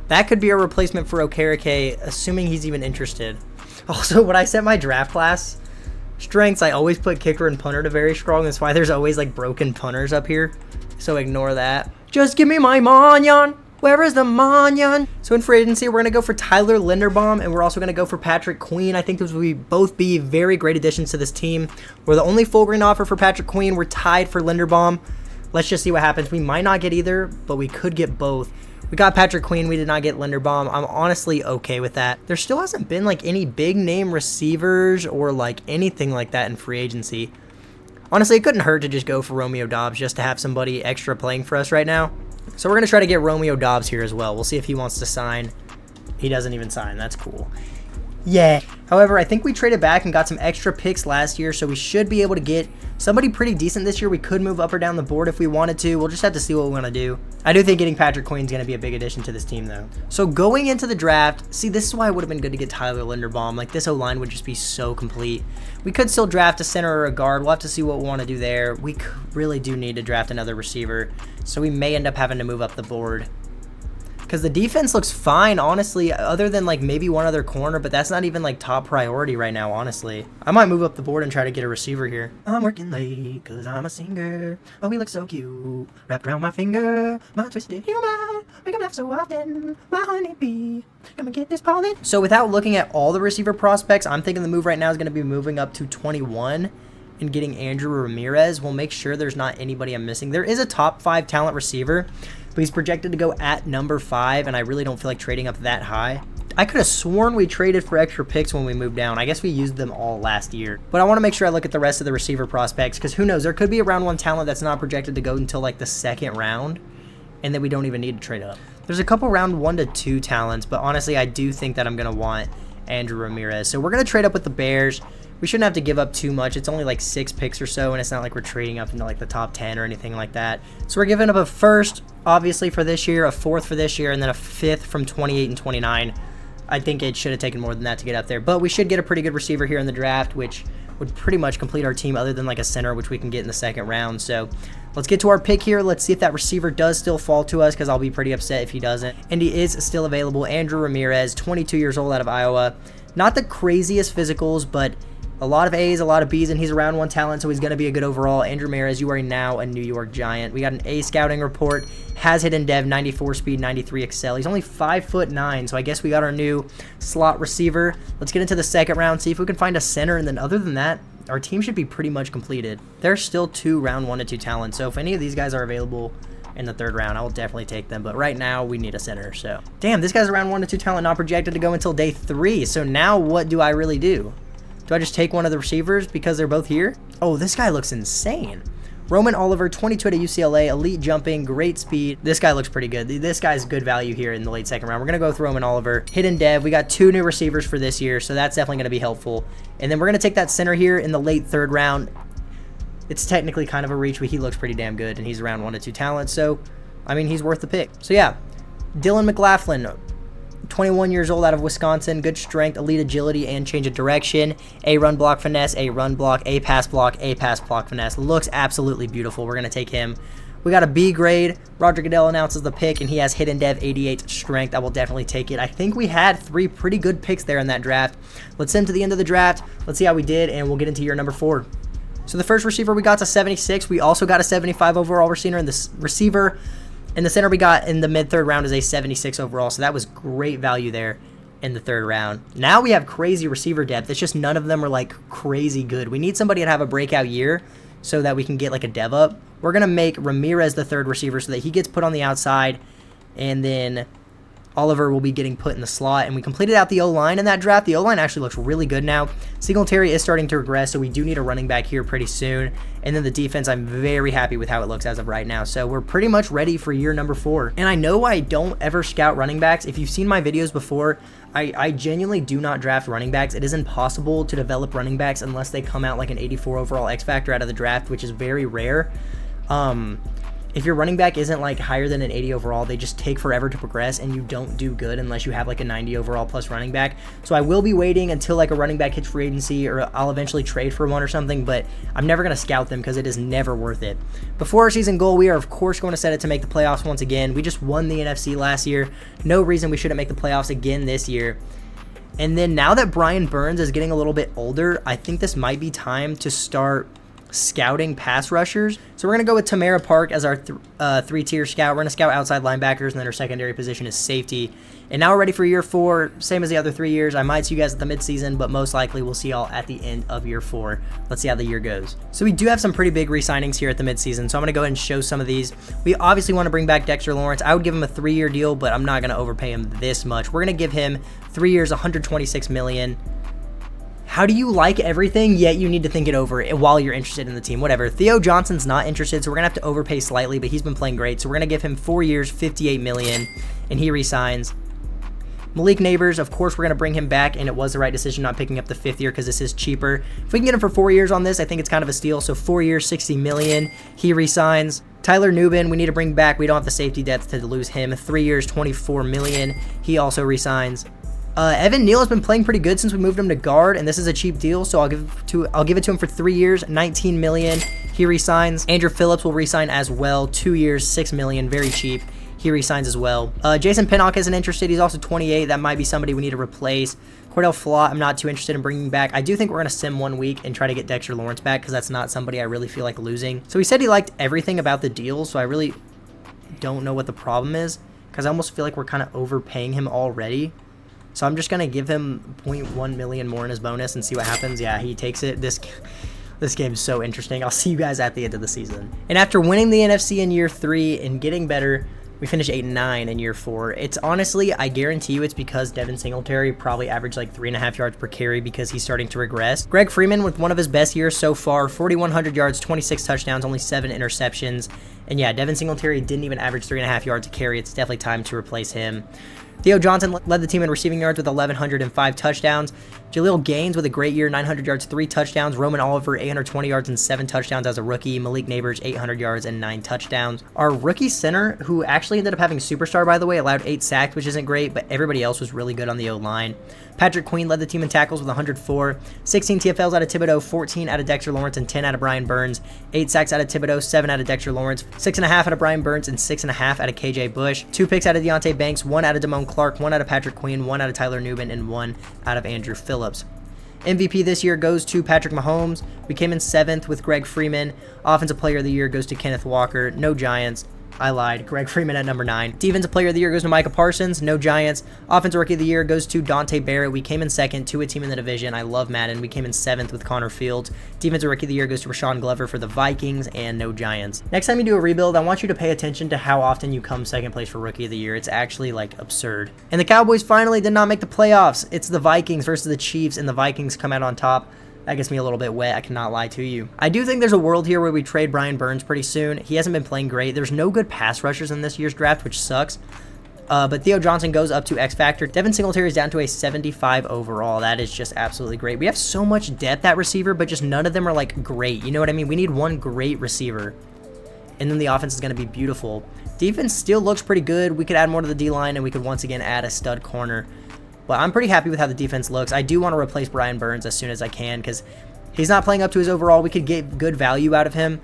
S1: That could be a replacement for Okereke, assuming he's even interested. Also, when I set my draft class, Strengths, I always put kicker and punter to very strong. That's why there's always like broken punters up here. So ignore that. Just give me my Manyan. Where is the Manyan? So in free agency, we're going to go for Tyler Linderbaum, and we're also going to go for Patrick Queen. I think those will both be very great additions to this team. We're the only full green offer for Patrick Queen. We're tied for Linderbaum. Let's just see what happens. We might not get either, but we could get both. We got Patrick Queen. We did not get Linderbaum. I'm honestly okay with that. There still hasn't been like any big name receivers or like anything like that in free agency. Honestly, it couldn't hurt to just go for Romeo Doubs just to have somebody extra playing for us right now. So we're going to try to get Romeo Doubs here as well. We'll see if he wants to sign. He doesn't even sign. That's cool. Yeah. However, I think we traded back and got some extra picks last year, so we should be able to get somebody pretty decent this year. We could move up or down the board if we wanted to. We'll just have to see what we want to do. I do think getting Patrick Queen is going to be a big addition to this team, though. So going into the draft, see, this is why it would have been good to get Tyler Linderbaum. Like, this O-line would just be so complete. We could still draft a center or a guard. We'll have to see what we want to do there. We really do need to draft another receiver, so we may end up having to move up the board. Because the defense looks fine, honestly, other than like maybe one other corner, but that's not even like top priority right now, honestly. I might move up the board and try to get a receiver here. I'm working late because I'm a singer. Oh, we look so cute. Wrapped around my finger, my twisted humor. Make him laugh so often, my honeybee. Come and get this pollen. So without looking at all the receiver prospects, I'm thinking the move right now is going to be moving up to 21 and getting Andrew Ramirez. We'll make sure there's not anybody I'm missing. There is a top 5 talent receiver, but he's projected to go at number 5, and I really don't feel like trading up that high. I could have sworn we traded for extra picks when we moved down. I guess we used them all last year. But I want to make sure I look at the rest of the receiver prospects, because who knows, there could be a round 1 talent that's not projected to go until like the 2nd round, and then we don't even need to trade up. There's a couple round 1 to 2 talents, but honestly, I do think that I'm going to want Andrew Ramirez. So we're going to trade up with the Bears. We shouldn't have to give up too much. It's only like 6 picks or so, and it's not like we're trading up into like the top 10 or anything like that. So we're giving up a 1st, obviously, for this year, a 4th for this year, and then a 5th from 28 and 29. I think it should have taken more than that to get up there. But we should get a pretty good receiver here in the draft, which would pretty much complete our team other than like a center, which we can get in the 2nd round. So let's get to our pick here. Let's see if that receiver does still fall to us, because I'll be pretty upset if he doesn't. And he is still available. Andrew Ramirez, 22 years old, out of Iowa. Not the craziest physicals, but a lot of A's, a lot of B's, and he's a round 1 talent, so he's going to be a good overall. Andrew Ramirez, you are now a New York Giant. We got an A scouting report. Has hidden dev, 94 speed, 93 excel. He's only 5'9", so I guess we got our new slot receiver. Let's get into the 2nd round, see if we can find a center, and then other than that, our team should be pretty much completed. There's still 2 round 1 to 2 talents, so if any of these guys are available in the 3rd round, I will definitely take them. But right now, we need a center. So, damn, this guy's a round 1 to 2 talent, not projected to go until day 3. So now what do I really do? Do I just take one of the receivers because they're both here? Oh, this guy looks insane. Roman Oliver, 22 at UCLA, elite jumping, great speed. This guy looks pretty good. This guy's good value here in the late 2nd round. We're going to go with Roman Oliver. Hidden dev. We got 2 new receivers for this year, so that's definitely going to be helpful. And then we're going to take that center here in the late 3rd round. It's technically kind of a reach, but he looks pretty damn good, and he's around 1 to 2 talent, so, I mean, he's worth the pick. So, yeah, Dylan McLaughlin, 21 years old, out of Wisconsin, good strength, elite agility, and change of direction. A run block finesse, a run block, a pass block finesse. Looks absolutely beautiful. We're going to take him. We got a B grade. Roger Goodell announces the pick, and he has hidden dev 88 strength. I will definitely take it. I think we had 3 pretty good picks there in that draft. Let's send him to the end of the draft. Let's see how we did, and we'll get into year number 4. So the first receiver we got to 76. We also got a 75 overall receiver, and this receiver and the center we got in the mid-3rd round is a 76 overall, so that was great value there in the 3rd round. Now we have crazy receiver depth. It's just none of them are, like, crazy good. We need somebody to have a breakout year so that we can get, like, a dev up. We're going to make Ramirez the 3rd receiver so that he gets put on the outside, and then Oliver will be getting put in the slot. And we completed out the O-line in that draft. The O-line actually looks really good now. Singletary is starting to regress, so we do need a running back here pretty soon. And then the defense, I'm very happy with how it looks as of right now. So we're pretty much ready for year number 4. And I know I don't ever scout running backs. If you've seen my videos before, I genuinely do not draft running backs. It is impossible to develop running backs unless they come out like an 84 overall X Factor out of the draft, which is very rare. If your running back isn't like higher than an 80 overall, they just take forever to progress, and you don't do good unless you have like a 90 overall plus running back. So I will be waiting until like a running back hits free agency, or I'll eventually trade for one or something, but I'm never going to scout them because it is never worth it. Before our season goal, we are of course going to set it to make the playoffs once again. We just won the NFC last year. No reason we shouldn't make the playoffs again this year. And then now that Brian Burns is getting a little bit older, I think this might be time to start scouting pass rushers. So we're going to go with Tamara Park as our three-tier scout. We're going to scout outside linebackers, and then our secondary position is safety. And now we're ready for year 4, same as the other 3 years. I might see you guys at the midseason, but most likely we'll see y'all at the end of year 4. Let's see how the year goes. So we do have some pretty big re-signings here at the midseason, so I'm going to go ahead and show some of these. We obviously want to bring back Dexter Lawrence. I would give him a 3-year deal, but I'm not going to overpay him this much. We're going to give him 3 years, $126 million. How do you like everything, yet you need to think it over while you're interested in the team? Whatever. Theo Johnson's not interested, so we're going to have to overpay slightly, but he's been playing great. So we're going to give him 4 years, $58 million, and he resigns. Malik Neighbors, of course, we're going to bring him back, and it was the right decision not picking up the 5th year because this is cheaper. If we can get him for 4 years on this, I think it's kind of a steal. So 4 years, $60 million, he resigns. Tyler Nubin, we need to bring back. We don't have the safety depth to lose him. 3 years, $24 million, he also resigns. Evan Neal has been playing pretty good since we moved him to guard, and this is a cheap deal, so I'll give it to him for 3 years, $19 million. He resigns. Andrew Phillips will resign as well, 2 years, $6 million, very cheap. He resigns as well. Jason Pinnock isn't interested. He's also 28. That might be somebody we need to replace. Cordell Flott, I'm not too interested in bringing back. I do think we're going to sim 1 week and try to get Dexter Lawrence back because that's not somebody I really feel like losing. So he said he liked everything about the deal, so I really don't know what the problem is because I almost feel like we're kind of overpaying him already. So I'm just going to give him 0.1 million more in his bonus and see what happens. Yeah, he takes it. This game is so interesting. I'll see you guys at the end of the season. And after winning the NFC in year 3 and getting better, we finished 8-9 in year 4. It's honestly, I guarantee you it's because Devin Singletary probably averaged like 3.5 yards per carry because he's starting to regress. Greg Freeman with one of his best years so far, 4,100 yards, 26 touchdowns, only 7 interceptions. And yeah, Devin Singletary didn't even average 3.5 yards a carry. It's definitely time to replace him. Theo Johnson led the team in receiving yards with 1,105 touchdowns. Jaleel Gaines with a great year, 900 yards, 3 touchdowns. Roman Oliver, 820 yards and 7 touchdowns as a rookie. Malik Neighbors, 800 yards and 9 touchdowns. Our rookie center, who actually ended up having superstar, by the way, allowed 8 sacks, which isn't great, but everybody else was really good on the O-line. Patrick Queen led the team in tackles with 104. 16 TFLs out of Thibodeau, 14 out of Dexter Lawrence, and 10 out of Brian Burns. 8 sacks out of Thibodeau, 7 out of Dexter Lawrence, 6.5 out of Brian Burns, and 6.5 out of KJ Bush. 2 picks out of Deontay Banks, 1 out of Damone Clark, 1 out of Patrick Queen, 1 out of Tyler Nubin, and 1 out of Andrew Phillips. MVP this year goes to Patrick Mahomes. We came in 7th with Greg Freeman. Offensive Player of the Year goes to Kenneth Walker. No Giants. I lied. Greg Freeman at number 9. Defensive Player of the Year goes to Micah Parsons. No Giants. Offensive Rookie of the Year goes to Dante Barrett. We came in 2nd to a team in the division. I love Madden. We came in 7th with Connor Fields. Defensive Rookie of the Year goes to Rashawn Glover for the Vikings, and no Giants. Next time you do a rebuild, I want you to pay attention to how often you come 2nd place for Rookie of the Year. It's actually like absurd. And the Cowboys finally did not make the playoffs. It's the Vikings versus the Chiefs, and the Vikings come out on top. That gets me a little bit wet, I cannot lie to you. I do think there's a world here where we trade Brian Burns pretty soon. He hasn't been playing great. There's no good pass rushers in this year's draft, which sucks. But Theo Johnson goes up to X Factor. Devin Singletary is down to a 75 overall. That is just absolutely great. We have so much depth at receiver, but just none of them are like great. You know what I mean? We need one great receiver, and then the offense is going to be beautiful. Defense still looks pretty good. We could add more to the D-line, and we could once again add a stud corner. But I'm pretty happy with how the defense looks. I do want to replace Brian Burns as soon as I can because he's not playing up to his overall. We could get good value out of him.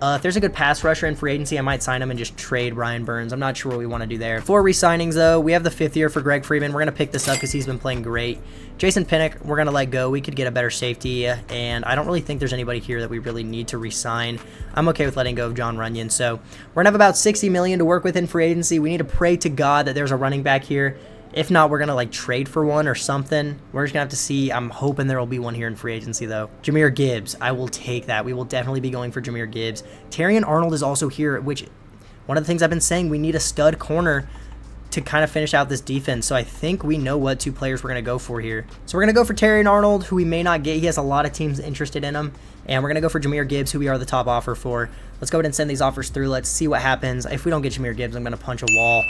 S1: If there's a good pass rusher in free agency, I might sign him and just trade Brian Burns. I'm not sure what we want to do there. For re-signings, though, we have the 5th year for Greg Freeman. We're going to pick this up because he's been playing great. Jason Pinnock, we're going to let go. We could get a better safety, and I don't really think there's anybody here that we really need to re-sign. I'm okay with letting go of John Runyon. So we're going to have about $60 million to work with in free agency. We need to pray to God that there's a running back here. If not, we're going to like trade for one or something. We're just going to have to see. I'm hoping there will be one here in free agency, though. Jahmyr Gibbs, I will take that. We will definitely be going for Jahmyr Gibbs. Terrion Arnold is also here, which one of the things I've been saying, we need a stud corner to kind of finish out this defense. So I think we know what 2 players we're going to go for here. So we're going to go for Terrion Arnold, who we may not get. He has a lot of teams interested in him. And we're going to go for Jahmyr Gibbs, who we are the top offer for. Let's go ahead and send these offers through. Let's see what happens. If we don't get Jahmyr Gibbs, I'm going to punch a wall.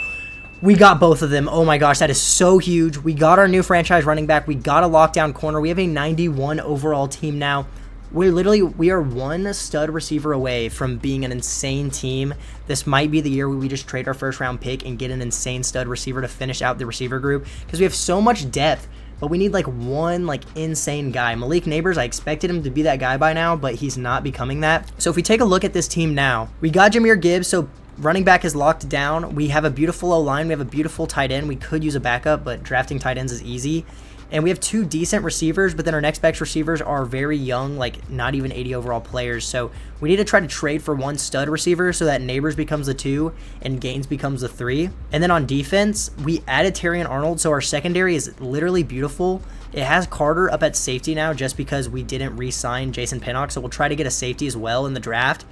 S1: We got both of them. Oh my gosh, that is so huge. We got our new franchise running back. We got a lockdown corner. We have a 91 overall team now. We are one stud receiver away from being an insane team. This might be the year where we just trade our 1st round pick and get an insane stud receiver to finish out the receiver group because we have so much depth, but we need like one like insane guy. Malik Neighbors, I expected him to be that guy by now, but he's not becoming that. So if we take a look at this team now, we got Jahmyr Gibbs, so running back is locked down. We have a beautiful O-line. We have a beautiful tight end. We could use a backup, but drafting tight ends is easy. And we have 2 decent receivers, but then our next best receivers are very young, like not even 80 overall players. So we need to try to trade for 1 stud receiver so that Neighbors becomes the 2 and Gaines becomes the 3. And then on defense, we added Terry and Arnold, so our secondary is literally beautiful. It has Carter up at safety now just because we didn't re-sign Jason Pinnock, so we'll try to get a safety as well in the draft.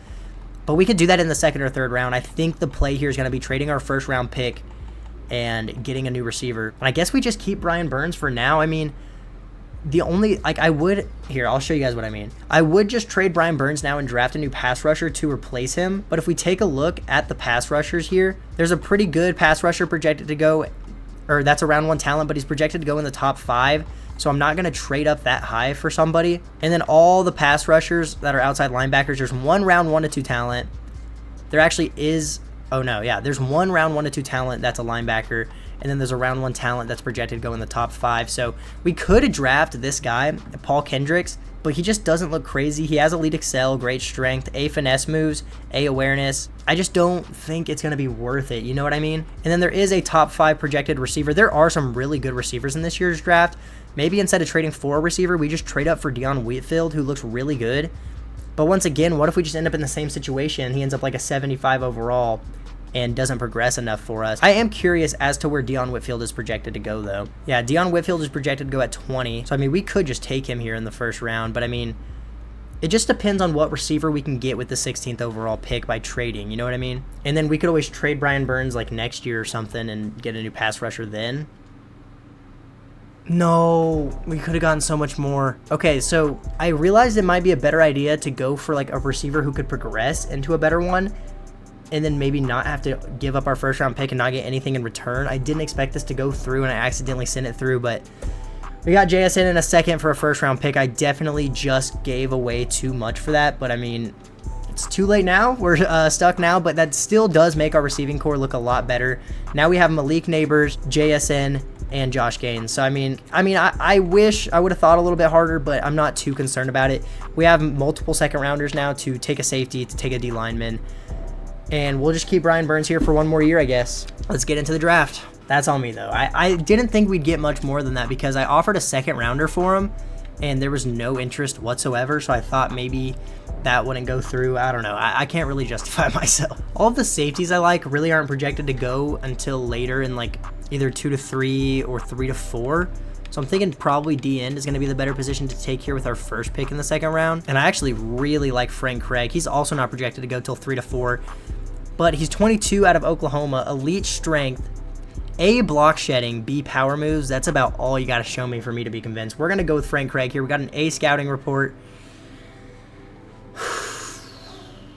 S1: But we could do that in the 2nd or 3rd round. I think the play here is going to be trading our 1st round pick and getting a new receiver. And I guess we just keep Brian Burns for now. I mean, the only, like, here, I'll show you guys what I mean. I would just trade Brian Burns now and draft a new pass rusher to replace him. But if we take a look at the pass rushers here, there's a pretty good pass rusher projected to go, or that's a round 1 talent, but he's projected to go in the top 5. So I'm not going to trade up that high for somebody. And then all the pass rushers that are outside linebackers, there's 1 round 1 to 2 talent. There actually is, oh no, yeah, there's 1 round 1 to 2 talent that's a linebacker, and then there's a round 1 talent that's projected to go in the top 5. So we could draft this guy, Paul Kendricks, but he just doesn't look crazy. He has elite excel, great strength, A finesse moves, A awareness. I just don't think it's going to be worth it, you know what I mean? And then there is a top 5 projected receiver. There are some really good receivers in this year's draft. Maybe instead of trading for a receiver, we just trade up for Deion Whitfield, who looks really good. But once again, what if we just end up in the same situation? He ends up like a 75 overall and doesn't progress enough for us. I am curious as to where Deion Whitfield is projected to go, though. Yeah, Deion Whitfield is projected to go at 20. So, I mean, we could just take him here in the 1st round. But, I mean, it just depends on what receiver we can get with the 16th overall pick by trading. You know what I mean? And then we could always trade Brian Burns, like, next year or something and get a new pass rusher then. No, we could have gotten so much more. Okay, so I realized it might be a better idea to go for like a receiver who could progress into a better one and then maybe not have to give up our 1st round pick and not get anything in return. I didn't expect this to go through and I accidentally sent it through, but we got JSN in a 2nd for a 1st round pick. I definitely just gave away too much for that, but I mean, it's too late now. We're stuck now, but that still does make our receiving core look a lot better. Now we have Malik Neighbors, JSN, and Josh Gaines. So, I mean, I wish I would have thought a little bit harder, but I'm not too concerned about it. We have multiple 2nd rounders now to take a safety, to take a D lineman, and we'll just keep Brian Burns here for 1 more year, I guess. Let's get into the draft. That's on me, though. I didn't think we'd get much more than that because I offered a 2nd rounder for him, and there was no interest whatsoever, so I thought maybe that wouldn't go through. I don't know. I can't really justify myself. All of the safeties I like really aren't projected to go until later in like either 2 to 3 or 3 to 4. So I'm thinking probably D-end is going to be the better position to take here with our 1st pick in the 2nd round. And I actually really like Frank Craig. He's also not projected to go till 3 to 4, but he's 22 out of Oklahoma, elite strength, A, block shedding, B, power moves. That's about all you got to show me for me to be convinced. We're going to go with Frank Craig here. We got an A scouting report.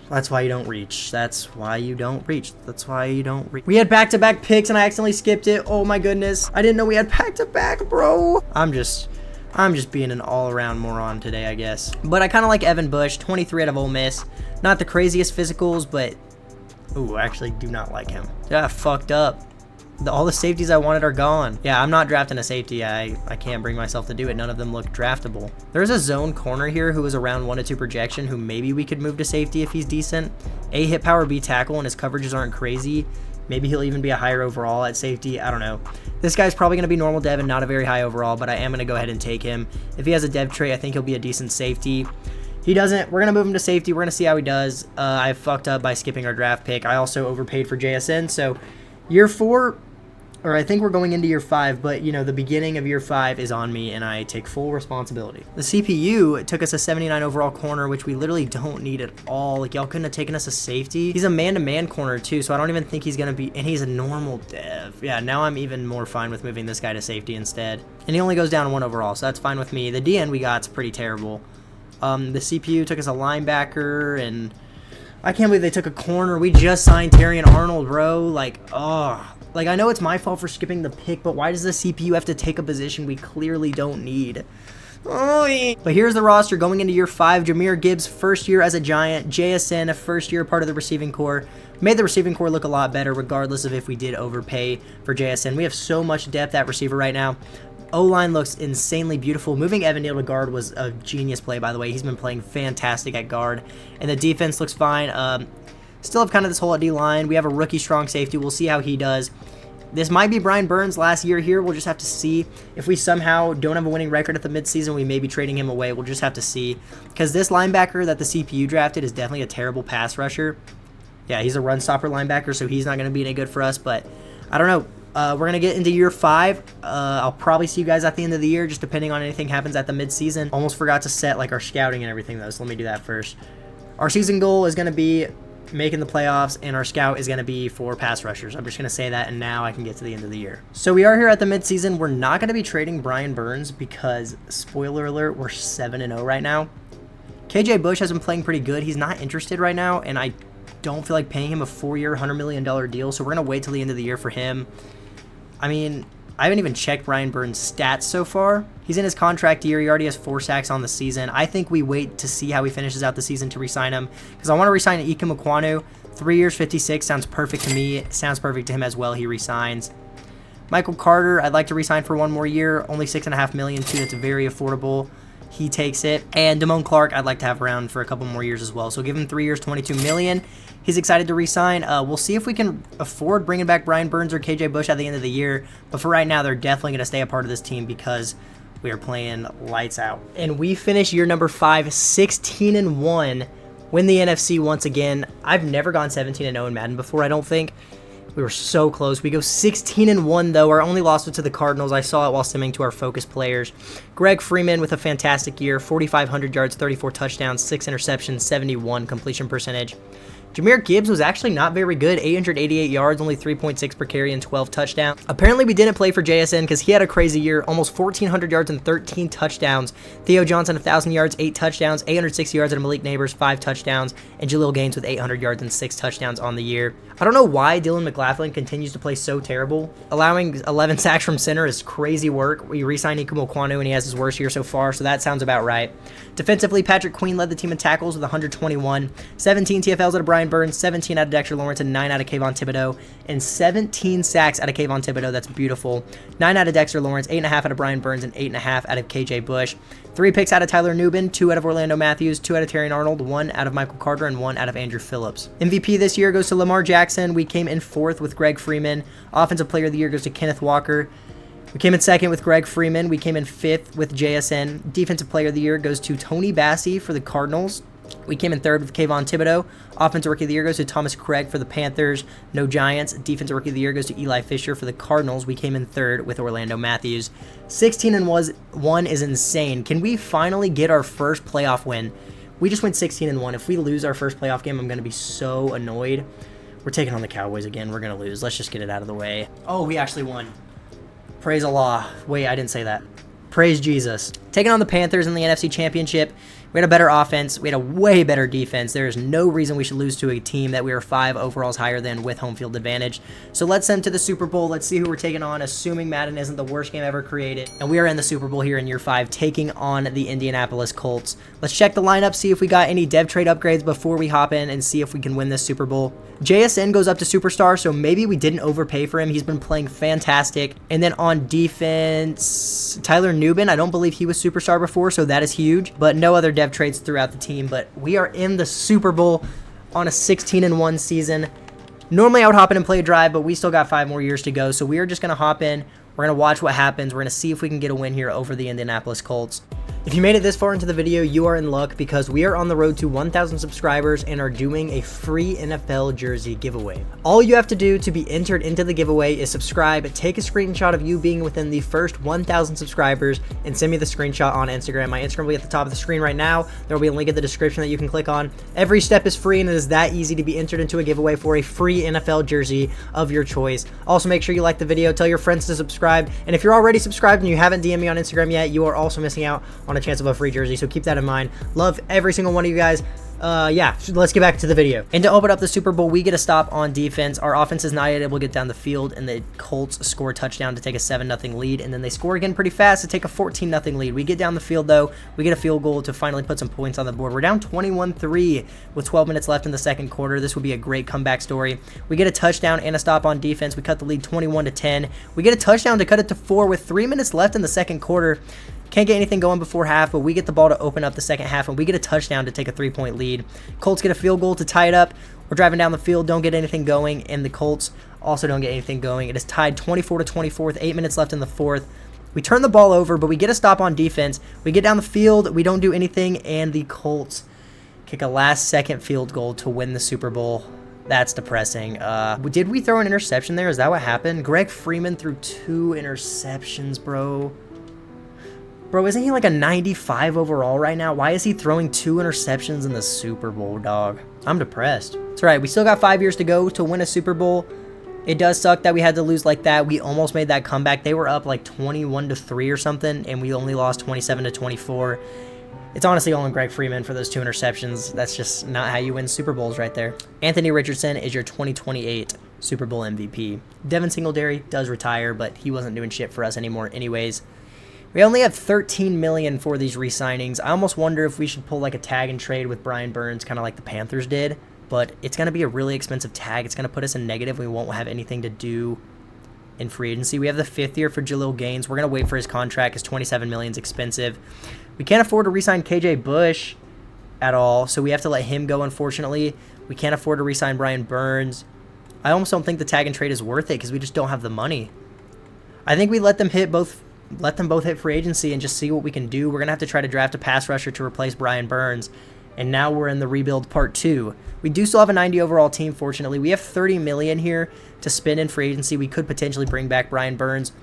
S1: That's why you don't reach. That's why you don't reach. That's why you don't reach. We had back-to-back picks and I accidentally skipped it. Oh my goodness. I didn't know we had back-to-back, bro. I'm just being an all-around moron today, I guess. But I kind of like Evan Bush, 23 out of Ole Miss. Not the craziest physicals, but ooh, I actually do not like him. Yeah, fucked up. All the safeties I wanted are gone. Yeah, I'm not drafting a safety. I can't bring myself to do it. None of them look draftable. There's a zone corner here who is around 1 to 2 projection who maybe we could move to safety if he's decent. A, hit power, B, tackle, and his coverages aren't crazy. Maybe he'll even be a higher overall at safety. I don't know. This guy's probably going to be normal dev and not a very high overall, but I am going to go ahead and take him. If he has a dev trait, I think he'll be a decent safety. He doesn't. We're going to move him to safety. We're going to see how he does. I fucked up by skipping our draft pick. I also overpaid for JSN, so year 4... or I think we're going into year 5, but, you know, the beginning of year 5 is on me, and I take full responsibility. The CPU took us a 79 overall corner, which we literally don't need at all. Like, y'all couldn't have taken us a safety. He's a man-to-man corner, too, so I don't even think he's going to be... and he's a normal dev. Yeah, now I'm even more fine with moving this guy to safety instead. And he only goes down 1 overall, so that's fine with me. The DN we got's pretty terrible. The CPU took us a linebacker, and... I can't believe they took a corner. We just signed Terry and Arnold, bro. Like, oh... like, I know it's my fault for skipping the pick, but why does the CPU have to take a position we clearly don't need? Oh, but here's the roster going into year 5. Jahmyr Gibbs, 1st year as a Giant. JSN, a 1st year part of the receiving core. Made the receiving core look a lot better, regardless of if we did overpay for JSN. We have so much depth at receiver right now. O-line looks insanely beautiful. Moving Evan Neal to guard was a genius play, by the way. He's been playing fantastic at guard. And the defense looks fine. Still have kind of this whole D-line. We have a rookie strong safety. We'll see how he does. This might be Brian Burns' last year here. We'll just have to see. If we somehow don't have a winning record at the midseason, we may be trading him away. We'll just have to see. Because this linebacker that the CPU drafted is definitely a terrible pass rusher. Yeah, he's a run stopper linebacker, so he's not going to be any good for us. But I don't know. We're going to get into year 5. I'll probably see you guys at the end of the year, just depending on anything happens at the midseason. Almost forgot to set like our scouting and everything, though, so let me do that first. Our season goal is going to be making the playoffs, and our scout is going to be for pass rushers. I'm just going to say that, and now I can get to the end of the year. So we are here at the midseason. We're not going to be trading Brian Burns because, spoiler alert, we're 7-0 right now. KJ Bush has been playing pretty good. He's not interested right now, and I don't feel like paying him a 4-year, $100 million deal, so we're going to wait till the end of the year for him. I mean, I haven't even checked Brian Burns' stats so far. He's in his contract year. He already has 4 sacks on the season. I think we wait to see how he finishes out the season to re-sign him, because I want to re-sign Ikem Ekwonu. 3 years, 56 sounds perfect to me. It sounds perfect to him as well. He re-signs. Michael Carter, I'd like to re-sign for 1 more year. Only $6.5 million too. That's very affordable. He takes it. And Damone Clark, I'd like to have around for a couple more years as well. So give him 3 years, $22 million. He's excited to re-sign. We'll see if we can afford bringing back Brian Burns or KJ Bush at the end of the year. But for right now, they're definitely going to stay a part of this team because we are playing lights out. And we finish year number 5, 16-1. Win the NFC once again. I've never gone 17-0 in Madden before, I don't think. We were so close. We go 16-1, though. Our only loss was to the Cardinals. I saw it while simming to our focus players. Greg Freeman with a fantastic year. 4,500 yards, 34 touchdowns, 6 interceptions, 71 completion percentage. Jahmyr Gibbs was actually not very good. 888 yards, only 3.6 per carry, and 12 touchdowns. Apparently, we didn't play for JSN because he had a crazy year. Almost 1,400 yards and 13 touchdowns. Theo Johnson, 1,000 yards, 8 touchdowns. 860 yards at Malik Neighbors, 5 touchdowns. And Jaleel Gaines with 800 yards and 6 touchdowns on the year. I don't know why Dylan McLaughlin continues to play so terrible. Allowing 11 sacks from center is crazy work. We re-signed Ikem Ekwonu, and he has his worst year so far, so that sounds about right. Defensively, Patrick Queen led the team in tackles with 121. 17 TFLs out of Brian Burns, 17 out of Dexter Lawrence, and 9 out of Kayvon Thibodeau, and 17 sacks out of Kayvon Thibodeau. That's beautiful. 9 out of Dexter Lawrence, 8.5 out of Brian Burns, and 8.5 out of KJ Bush. 3 picks out of Tyler Nubin, 2 out of Orlando Matthews, 2 out of Terrion Arnold, 1 out of Michael Carter, and 1 out of Andrew Phillips. MVP this year goes to Lamar Jackson. We came in 4th with Greg Freeman. Offensive Player of the Year goes to Kenneth Walker. We came in 2nd with Greg Freeman. We came in 5th with JSN. Defensive Player of the Year goes to Tony Bassey for the Cardinals. We came in 3rd with Kayvon Thibodeau. Offensive Rookie of the Year goes to Thomas Craig for the Panthers. No Giants. Defensive Rookie of the Year goes to Eli Fisher for the Cardinals. We came in 3rd with Orlando Matthews. 16-1 is insane. Can we finally get our first playoff win? We just went 16-1. If we lose our first playoff game, I'm going to be so annoyed. We're taking on the Cowboys again. We're going to lose. Let's just get it out of the way. Oh, we actually won. Praise Allah. Wait, I didn't say that. Praise Jesus. Taking on the Panthers in the NFC Championship. We had a better offense. We had a way better defense. There is no reason we should lose to a team that we are 5 overalls higher than with home field advantage. So let's send to the Super Bowl. Let's see who we're taking on, assuming Madden isn't the worst game ever created. And we are in the Super Bowl here in year 5, taking on the Indianapolis Colts. Let's check the lineup, see if we got any dev trade upgrades before we hop in and see if we can win this Super Bowl. JSN goes up to Superstar, so maybe we didn't overpay for him. He's been playing fantastic. And then on defense, Tyler Nubin, I don't believe he was Superstar before, so that is huge. But no other dev trades throughout the team. But we are in the Super Bowl on a 16-1 season. Normally I would hop in and play a drive, but we still got 5 more years to go. So we are just going to hop in. We're going to watch what happens. We're going to see if we can get a win here over the Indianapolis Colts. If you made it this far into the video, you are in luck because we are on the road to 1,000 subscribers and are doing a free NFL jersey giveaway. All you have to do to be entered into the giveaway is subscribe, take a screenshot of you being within the first 1,000 subscribers, and send me the screenshot on Instagram. My Instagram will be at the top of the screen right now. There will be a link in the description that you can click on. Every step is free, and it is that easy to be entered into a giveaway for a free NFL jersey of your choice. Also, make sure you like the video, tell your friends to subscribe, and if you're already subscribed and you haven't DM'd me on Instagram yet, you are also missing out on a chance of a free jersey, so keep that in mind. Love every single one of you guys. Yeah, let's get back to the video. And to open up the Super Bowl, we get a stop on defense. Our offense is not yet able to get down the field, and the Colts score a touchdown to take a 7-0 lead, and then they score again pretty fast to take a 14-0 lead. We get down the field, though. We get a field goal to finally put some points on the board. We're down 21-3 with 12 minutes left in the second quarter. This would be a great comeback story. We get a touchdown and a stop on defense. We cut the lead 21-10. We get a touchdown to cut it to 4 with 3 minutes left in the second quarter. Can't get anything going before half, but we get the ball to open up the second half, and we get a touchdown to take a 3-point lead. Colts get a field goal to tie it up. We're driving down the field, don't get anything going, and the Colts Also don't get anything going. It is tied 24-24 with 8 minutes left in the fourth. We turn the ball over, but we get a stop on defense. We get down the field. We don't do anything, and the Colts kick a last-second field goal to win the Super Bowl. That's depressing. Did we throw an interception there? Is that what happened? Greg Freeman threw 2 interceptions, bro. Bro, isn't he like a 95 overall right now? Why is he throwing 2 interceptions in the Super Bowl, dog? I'm depressed. It's all right. We still got 5 years to go to win a Super Bowl. It does suck that we had to lose like that. We almost made that comeback. They were up like 21-3 or something, and we only lost 27-24. It's honestly all on Greg Freeman for those 2 interceptions. That's just not how you win Super Bowls right there. Anthony Richardson is your 2028 Super Bowl MVP. Devin Singletary does retire, but he wasn't doing shit for us anymore anyways. We only have $13 million for these re-signings. I almost wonder if we should pull like a tag and trade with Brian Burns, kind of like the Panthers did. But it's going to be a really expensive tag. It's going to put us in negative. We won't have anything to do in free agency. We have the 5th year for Jaleel Gaines. We're going to wait for his contract because $27 million is expensive. We can't afford to re-sign KJ Bush at all, so we have to let him go, unfortunately. We can't afford to re-sign Brian Burns. I almost don't think the tag and trade is worth it because we just don't have the money. I think we let them both hit free agency and just see what we can do. We're going to have to try to draft a pass rusher to replace Brian Burns. And now we're in the rebuild part 2. We do still have a 90 overall team, fortunately. We have $30 million here to spend in free agency. We could potentially bring back Brian Burns,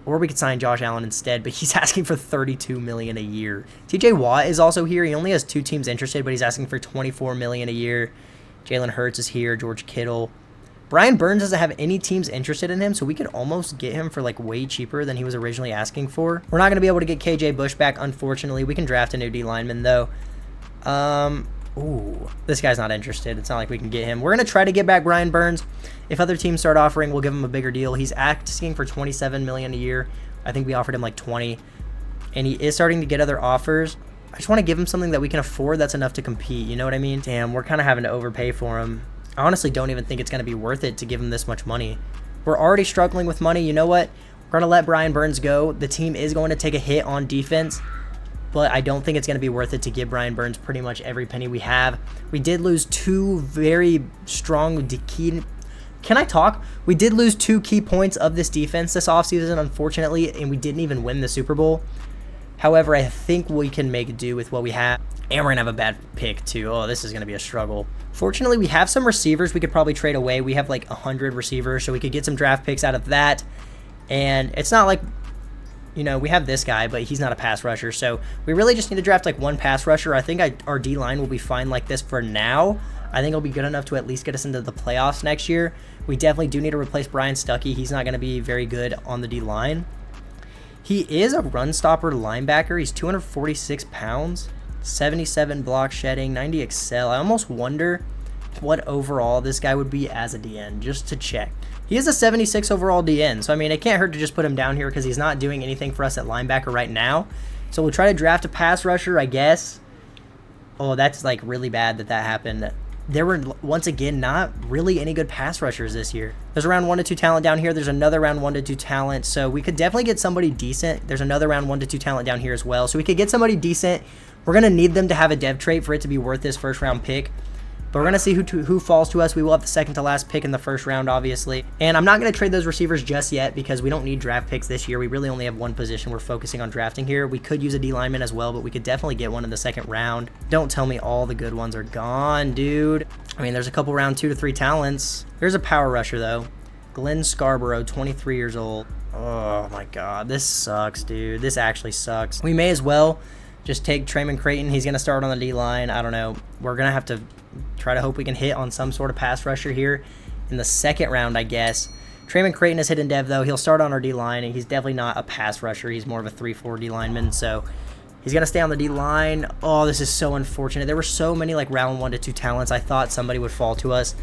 S1: or we could sign Josh Allen instead, but he's asking for $32 million a year. TJ Watt is also here. He only has 2 teams interested, but he's asking for $24 million a year. Jalen Hurts is here, George Kittle. Brian Burns doesn't have any teams interested in him, so we could almost get him for like way cheaper than he was originally asking for. We're not going to be able to get KJ Bush back, unfortunately. We can draft a new D lineman, though. Ooh, this guy's not interested. It's not like we can get him. We're going to try to get back Brian Burns. If other teams start offering, we'll give him a bigger deal. He's asking for $27 million a year. I think we offered him like 20, and he is starting to get other offers. I just want to give him something that we can afford that's enough to compete. You know what I mean? Damn, we're kind of having to overpay for him. I honestly don't even think it's going to be worth it to give him this much money. We're already struggling with money. You know what? We're going to let Brian Burns go. The team is going to take a hit on defense, but I don't think it's going to be worth it to give Brian Burns pretty much every penny we have. We did lose 2 very strong key... Can I talk? We did lose 2 key points of this defense this offseason, unfortunately, and we didn't even win the Super Bowl. However, I think we can make do with what we have. And we're going to have a bad pick, too. Oh, this is going to be a struggle. Fortunately, we have some receivers we could probably trade away. We have like 100 receivers, so we could get some draft picks out of that. And it's not like... You know, we have this guy, but he's not a pass rusher, so we really just need to draft like 1 pass rusher. I think our D-line will be fine like this for now. I think it'll be good enough to at least get us into the playoffs next year. We definitely do need to replace Brian Stuckey. He's not going to be very good on the D-line. He is a run-stopper linebacker. He's 246 pounds, 77 block shedding, 90 excel. I almost wonder what overall this guy would be as a DN, just to check. He is a 76 overall DN, so I mean, it can't hurt to just put him down here because he's not doing anything for us at linebacker right now. So we'll try to draft a pass rusher, I guess. Oh, that's like really bad that happened. There were, once again, not really any good pass rushers this year. There's a round 1 to 2 talent down here. There's another round 1 to 2 talent, so we could definitely get somebody decent. There's another round 1 to 2 talent down here as well, so we could get somebody decent. We're going to need them to have a dev trait for it to be worth this first round pick. But we're going to see who falls to us. We will have the second to last pick in the first round, obviously. And I'm not going to trade those receivers just yet because we don't need draft picks this year. We really only have 1 position we're focusing on drafting here. We could use a D lineman as well, but we could definitely get one in the second round. Don't tell me all the good ones are gone, dude. I mean, there's a couple round 2 to 3 talents. There's a power rusher, though. Glenn Scarborough, 23 years old. Oh, my God. This sucks, dude. This actually sucks. We may as well just take Trayman Creighton. He's going to start on the D-line. I don't know. We're going to have to try to hope we can hit on some sort of pass rusher here in the second round, I guess. Trayman Creighton is hidden dev, though. He'll start on our D-line, and he's definitely not a pass rusher. He's more of a 3-4 D lineman, so he's going to stay on the D-line. Oh, this is so unfortunate. There were so many like round 1 to 2 talents. I thought somebody would fall to us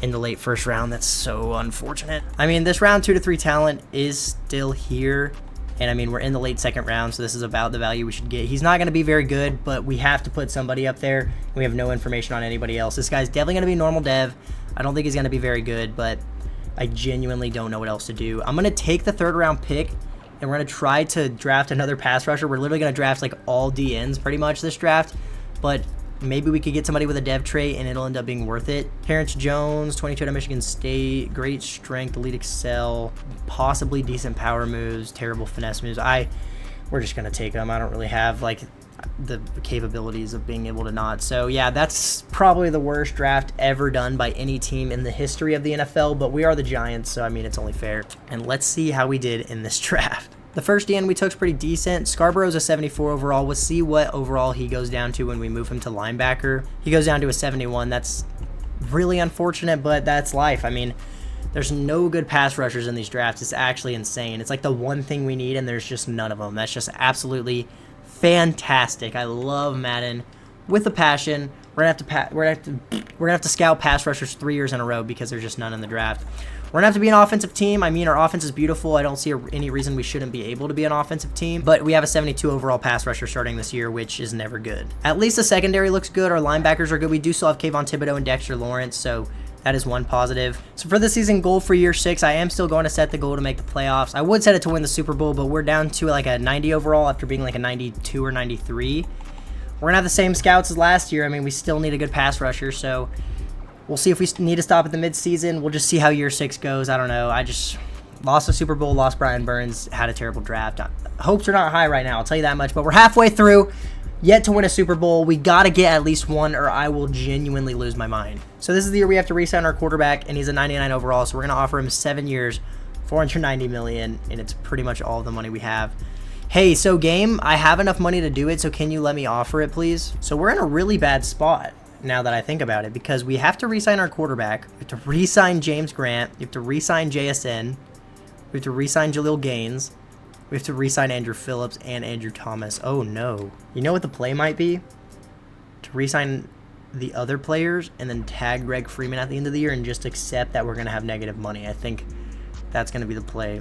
S1: in the late first round. That's so unfortunate. I mean, this round 2 to 3 talent is still here. And I mean, we're in the late second round, so this is about the value we should get. He's not going to be very good, but we have to put somebody up there. We have no information on anybody else. This guy's definitely going to be normal dev. I don't think he's going to be very good, but I genuinely don't know what else to do. I'm going to take the third round pick, and we're going to try to draft another pass rusher. We're literally going to draft like all DNs pretty much this draft, but Maybe we could get somebody with a dev trait and it'll end up being worth it. Terrence Jones, 22 out of Michigan State, great strength, elite excel, possibly decent power moves, terrible finesse moves. We're just going to take him. I don't really have like the capabilities of being able to not. So yeah, that's probably the worst draft ever done by any team in the history of the NFL, but we are the Giants, so I mean, it's only fair. And let's see how we did in this draft. The first DN we took is pretty decent. Scarborough's a 74 overall. We'll see what overall he goes down to when we move him to linebacker. He goes down to a 71. That's really unfortunate, but that's life. I mean, there's no good pass rushers in these drafts. It's actually insane. It's like the one thing we need, and there's just none of them. That's just absolutely fantastic. I love Madden with a passion. We're gonna have to scout pass rushers 3 years in a row because there's just none in the draft. We're gonna have to be an offensive team. I mean, our offense is beautiful. I don't see any reason we shouldn't be able to be an offensive team, but we have a 72 overall pass rusher starting this year, which is never good. At least the secondary looks good. Our linebackers are good. We do still have Kayvon Thibodeau and Dexter Lawrence, so that is one positive. So for the season goal for year 6, I am still going to set the goal to make the playoffs. I would set it to win the Super Bowl, but we're down to like a 90 overall after being like a 92 or 93. We're going to have the same scouts as last year. I mean, we still need a good pass rusher, so we'll see if we need to stop at the midseason. We'll just see how year 6 goes. I don't know. I just lost the Super Bowl, lost Brian Burns, had a terrible draft. Hopes are not high right now, I'll tell you that much, but we're halfway through. Yet to win a Super Bowl. We got to get at least one or I will genuinely lose my mind. So this is the year we have to re-sign our quarterback, and he's a 99 overall, so we're going to offer him 7 years, $490 million, and it's pretty much all the money we have. Hey, so game, I have enough money to do it, so can you let me offer it, please? So we're in a really bad spot now that I think about it, because we have to re-sign our quarterback, we have to re-sign James Grant, we have to re-sign JSN, we have to re-sign Jaleel Gaines, we have to re-sign Andrew Phillips and Andrew Thomas. Oh no. You know what the play might be? To re-sign the other players and then tag Greg Freeman at the end of the year and just accept that we're going to have negative money. I think that's going to be the play.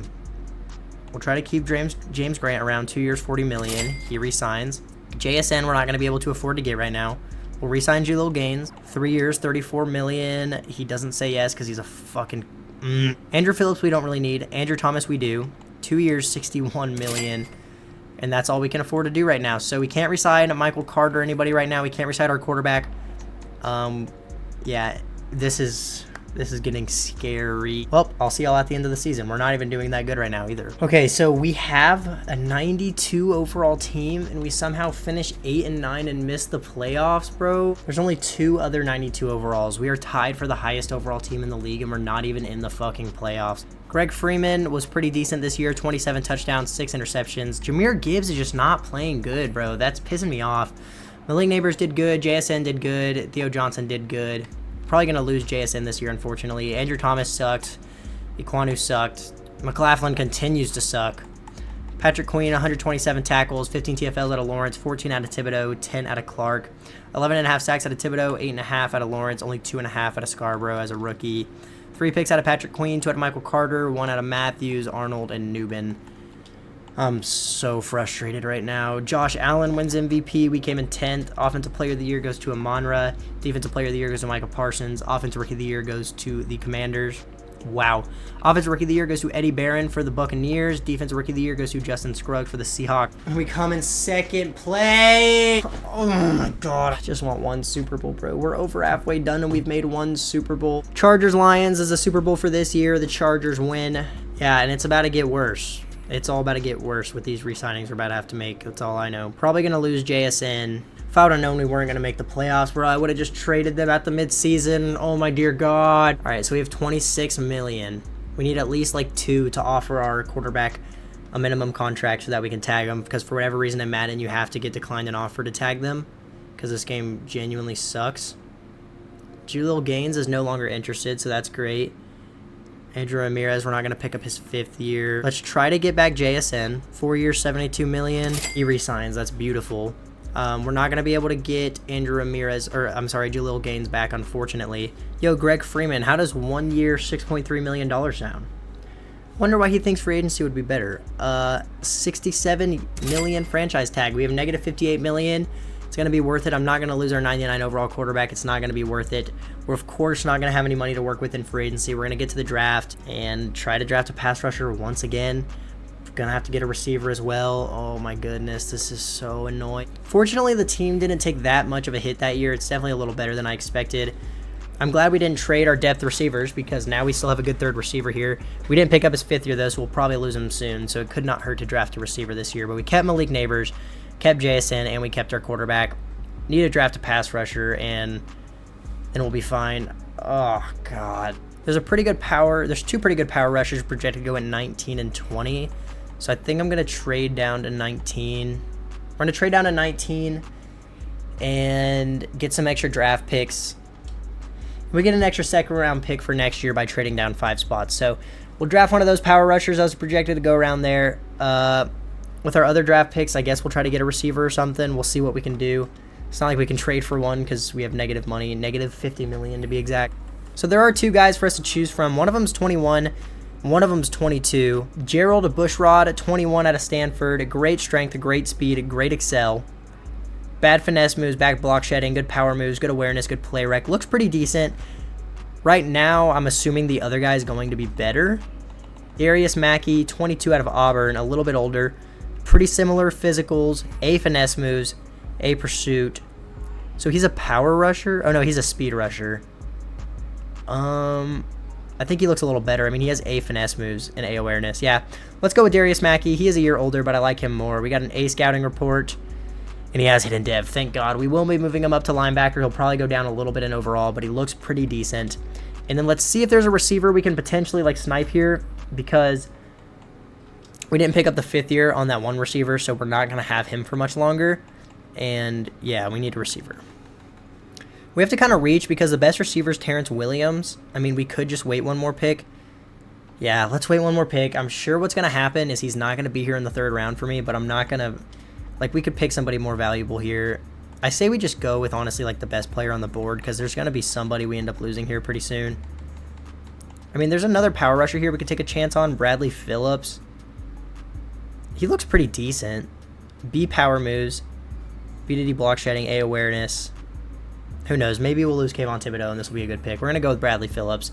S1: We'll try to keep James Grant around 2 years, $40 million. He re-signs. JSN we're not going to be able to afford to get right now. We'll re-sign Jaleel Gaines. 3 years, $34 million. He doesn't say yes because he's a fucking... Andrew Phillips we don't really need. Andrew Thomas we do. 2 years, $61 million. And that's all we can afford to do right now. So we can't re-sign Michael Carter or anybody right now. We can't re-sign our quarterback. Yeah, this is getting scary. Well, I'll see y'all at the end of the season. We're not even doing that good right now either. Okay, so we have a 92 overall team, and we somehow finish 8-9 and miss the playoffs, bro. There's only 2 other 92 overalls. We are tied for the highest overall team in the league, and we're not even in the fucking playoffs. Greg Freeman was pretty decent this year, 27 touchdowns, 6 interceptions. Jahmyr Gibbs is just not playing good, bro. That's pissing me off. Malik Neighbors did good, JSN did good, Theo Johnson did good. Probably going to lose JSN this year, unfortunately. Andrew Thomas sucked. Iquanu sucked. McLaughlin continues to suck. Patrick Queen, 127 tackles, 15 TFLs out of Lawrence, 14 out of Thibodeau, 10 out of Clark, 11.5 sacks out of Thibodeau, 8.5 out of Lawrence, only 2.5 out of Scarborough as a rookie. 3 picks out of Patrick Queen, 2 out of Michael Carter, 1 out of Matthews, Arnold, and Newbin. I'm so frustrated right now. Josh Allen wins MVP. We came in 10th. Offensive Player of the Year goes to Amon-Ra. Defensive Player of the Year goes to Michael Parsons. Offensive Rookie of the Year goes to the Commanders. Wow. Offensive Rookie of the Year goes to Eddie Barron for the Buccaneers. Defensive Rookie of the Year goes to Justin Scruggs for the Seahawks. And we come in second place. Oh my God. I just want one Super Bowl, bro. We're over halfway done and we've made one Super Bowl. Chargers-Lions is a Super Bowl for this year. The Chargers win. Yeah, and it's about to get worse. It's all about to get worse with these re-signings we're about to have to make. That's all I know. Probably going to lose JSN. If I would have known we weren't going to make the playoffs, bro, I would have just traded them at the midseason. Oh, my dear God. All right, so we have $26 million. We need at least, like, 2 to offer our quarterback a minimum contract so that we can tag them. Because for whatever reason in Madden, you have to get declined an offer to tag them. Because this game genuinely sucks. Jaleel Gaines is no longer interested, so that's great. Andrew Ramirez, we're not going to pick up his 5th year. Let's try to get back JSN. 4 years, $72 million. He resigns. That's beautiful. We're not going to be able to get Andrew Ramirez, or I'm sorry, Jaleel Gaines back, unfortunately. Yo, Greg Freeman, how does 1 year, $6.3 million sound? Wonder why he thinks free agency would be better. 67 million franchise tag. We have negative 58 million. It's going to be worth it. I'm not going to lose our 99 overall quarterback. It's not going to be worth it. We're, of course, not going to have any money to work with in free agency. We're going to get to the draft and try to draft a pass rusher once again. Gonna have to get a receiver as well. Oh my goodness, this is so annoying. Fortunately, the team didn't take that much of a hit that year. It's definitely a little better than I expected. I'm glad we didn't trade our depth receivers because now we still have a good third receiver here. We didn't pick up his 5th year though, so we'll probably lose him soon. So it could not hurt to draft a receiver this year. But we kept Malik Neighbors, kept JSN, and we kept our quarterback. Need to draft a pass rusher, and then we'll be fine. Oh God, there's two pretty good power rushers projected to go in 19 and 20. So I think I'm gonna trade down to 19. We're gonna trade down to 19 and get some extra draft picks. We get an extra 2nd round pick for next year by trading down 5 spots. So we'll draft one of those power rushers that was projected to go around there. With our other draft picks, I guess we'll try to get a receiver or something. We'll see what we can do. It's not like we can trade for one because we have negative money, negative 50 million to be exact. So there are 2 guys for us to choose from. One of them's 21, one of them's 22. Gerald Bushrod at 21 out of Stanford. Great strength, great speed, great excel. Bad finesse moves, back block shedding, good power moves, good awareness, good play rec. Looks pretty decent. Right now, I'm assuming the other guy is going to be better. Darius Mackey, 22 out of Auburn, a little bit older. Pretty similar physicals, A finesse moves, A pursuit. So he's a power rusher? Oh no, he's a speed rusher. I think he looks a little better. I mean, he has A finesse moves and A awareness. Yeah, let's go with Darius Mackey. He is a year older, but I like him more. We got an A scouting report, and he has hidden dev. Thank God. We will be moving him up to linebacker. He'll probably go down a little bit in overall, but he looks pretty decent. And then let's see if there's a receiver we can potentially like snipe here, because we didn't pick up the 5th year on that one receiver, so we're not going to have him for much longer. And yeah, we need a receiver. We have to kind of reach because the best receiver is Terrence Williams. I mean, we could just wait one more pick. Yeah, let's wait one more pick. I'm sure what's going to happen is he's not going to be here in the 3rd round for me, but I'm not going to... Like, we could pick somebody more valuable here. I say we just go with, honestly, like, the best player on the board because there's going to be somebody we end up losing here pretty soon. I mean, there's another power rusher here we could take a chance on, Bradley Phillips. He looks pretty decent. B power moves, B to D block shedding, A awareness. Who knows? Maybe we'll lose Kayvon Thibodeau, and this will be a good pick. We're going to go with Bradley Phillips.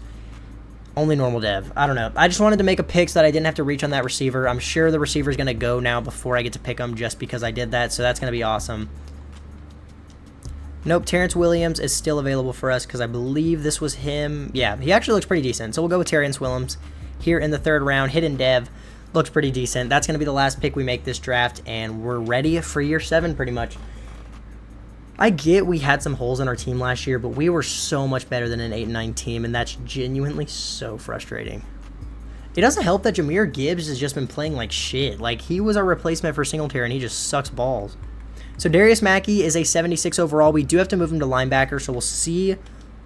S1: Only normal dev. I don't know. I just wanted to make a pick so that I didn't have to reach on that receiver. I'm sure the receiver's going to go now before I get to pick him just because I did that, so that's going to be awesome. Nope, Terrence Williams is still available for us because I believe this was him. Yeah, he actually looks pretty decent, so we'll go with Terrence Williams here in the 3rd round. Hidden dev. Looks pretty decent. That's going to be the last pick we make this draft, and we're ready for year 7 pretty much. I get we had some holes in our team last year, but we were so much better than an 8-9 team, and that's genuinely so frustrating. It doesn't help that Jahmyr Gibbs has just been playing like shit. Like, he was our replacement for Singletary, and he just sucks balls. So Darius Mackey is a 76 overall. We do have to move him to linebacker, so we'll see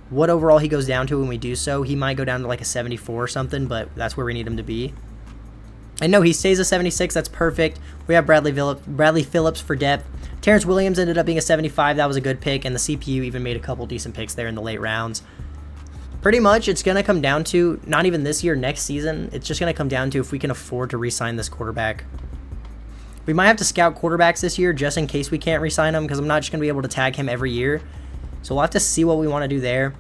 S1: what overall he goes down to when we do so. He might go down to like a 74 or something, but that's where we need him to be. And no, he stays a 76. That's perfect. We have Bradley Phillips for depth. Terrence Williams ended up being a 75. That was a good pick, and the CPU even made a couple decent picks there in the late rounds. Pretty much, it's going to come down to, not even this year, next season, it's just going to come down to if we can afford to re-sign this quarterback. We might have to scout quarterbacks this year just in case we can't re-sign him, because I'm not just going to be able to tag him every year. So we'll have to see what we want to do there.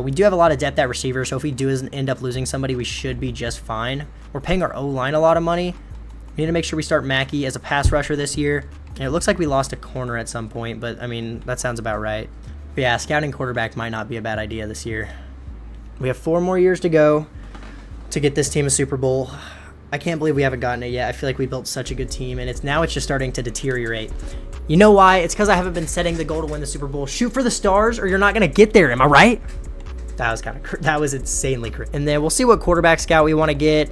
S1: We do have a lot of depth at receiver, so if we do end up losing somebody, we should be just fine. We're paying our O-line a lot of money. We need to make sure we start Mackey as a pass rusher this year. And it looks like we lost a corner at some point, but, I mean, that sounds about right. But yeah, scouting quarterback might not be a bad idea this year. We have 4 more years to go to get this team a Super Bowl. I can't believe we haven't gotten it yet. I feel like we built such a good team, and it's just starting to deteriorate. You know why? It's because I haven't been setting the goal to win the Super Bowl. Shoot for the stars, or you're not going to get there. Am I right? That was insanely crazy. And then we'll see what quarterback scout we want to get.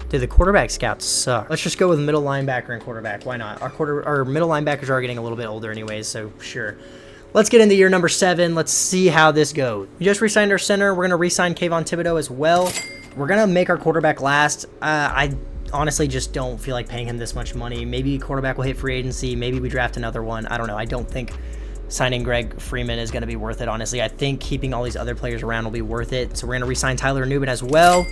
S1: Dude, the quarterback scouts suck. Let's just go with middle linebacker and quarterback. Why not? Our middle linebackers are getting a little bit older anyways, so sure. Let's get into year number 7. Let's see how this goes. We just re-signed our center. We're going to re-sign Kayvon Thibodeau as well. We're going to make our quarterback last. I honestly just don't feel like paying him this much money. Maybe quarterback will hit free agency. Maybe we draft another one. I don't know. I don't think signing Greg Freeman is going to be worth it, honestly. I think keeping all these other players around will be worth it. So we're going to re-sign Tyler Nubin as well.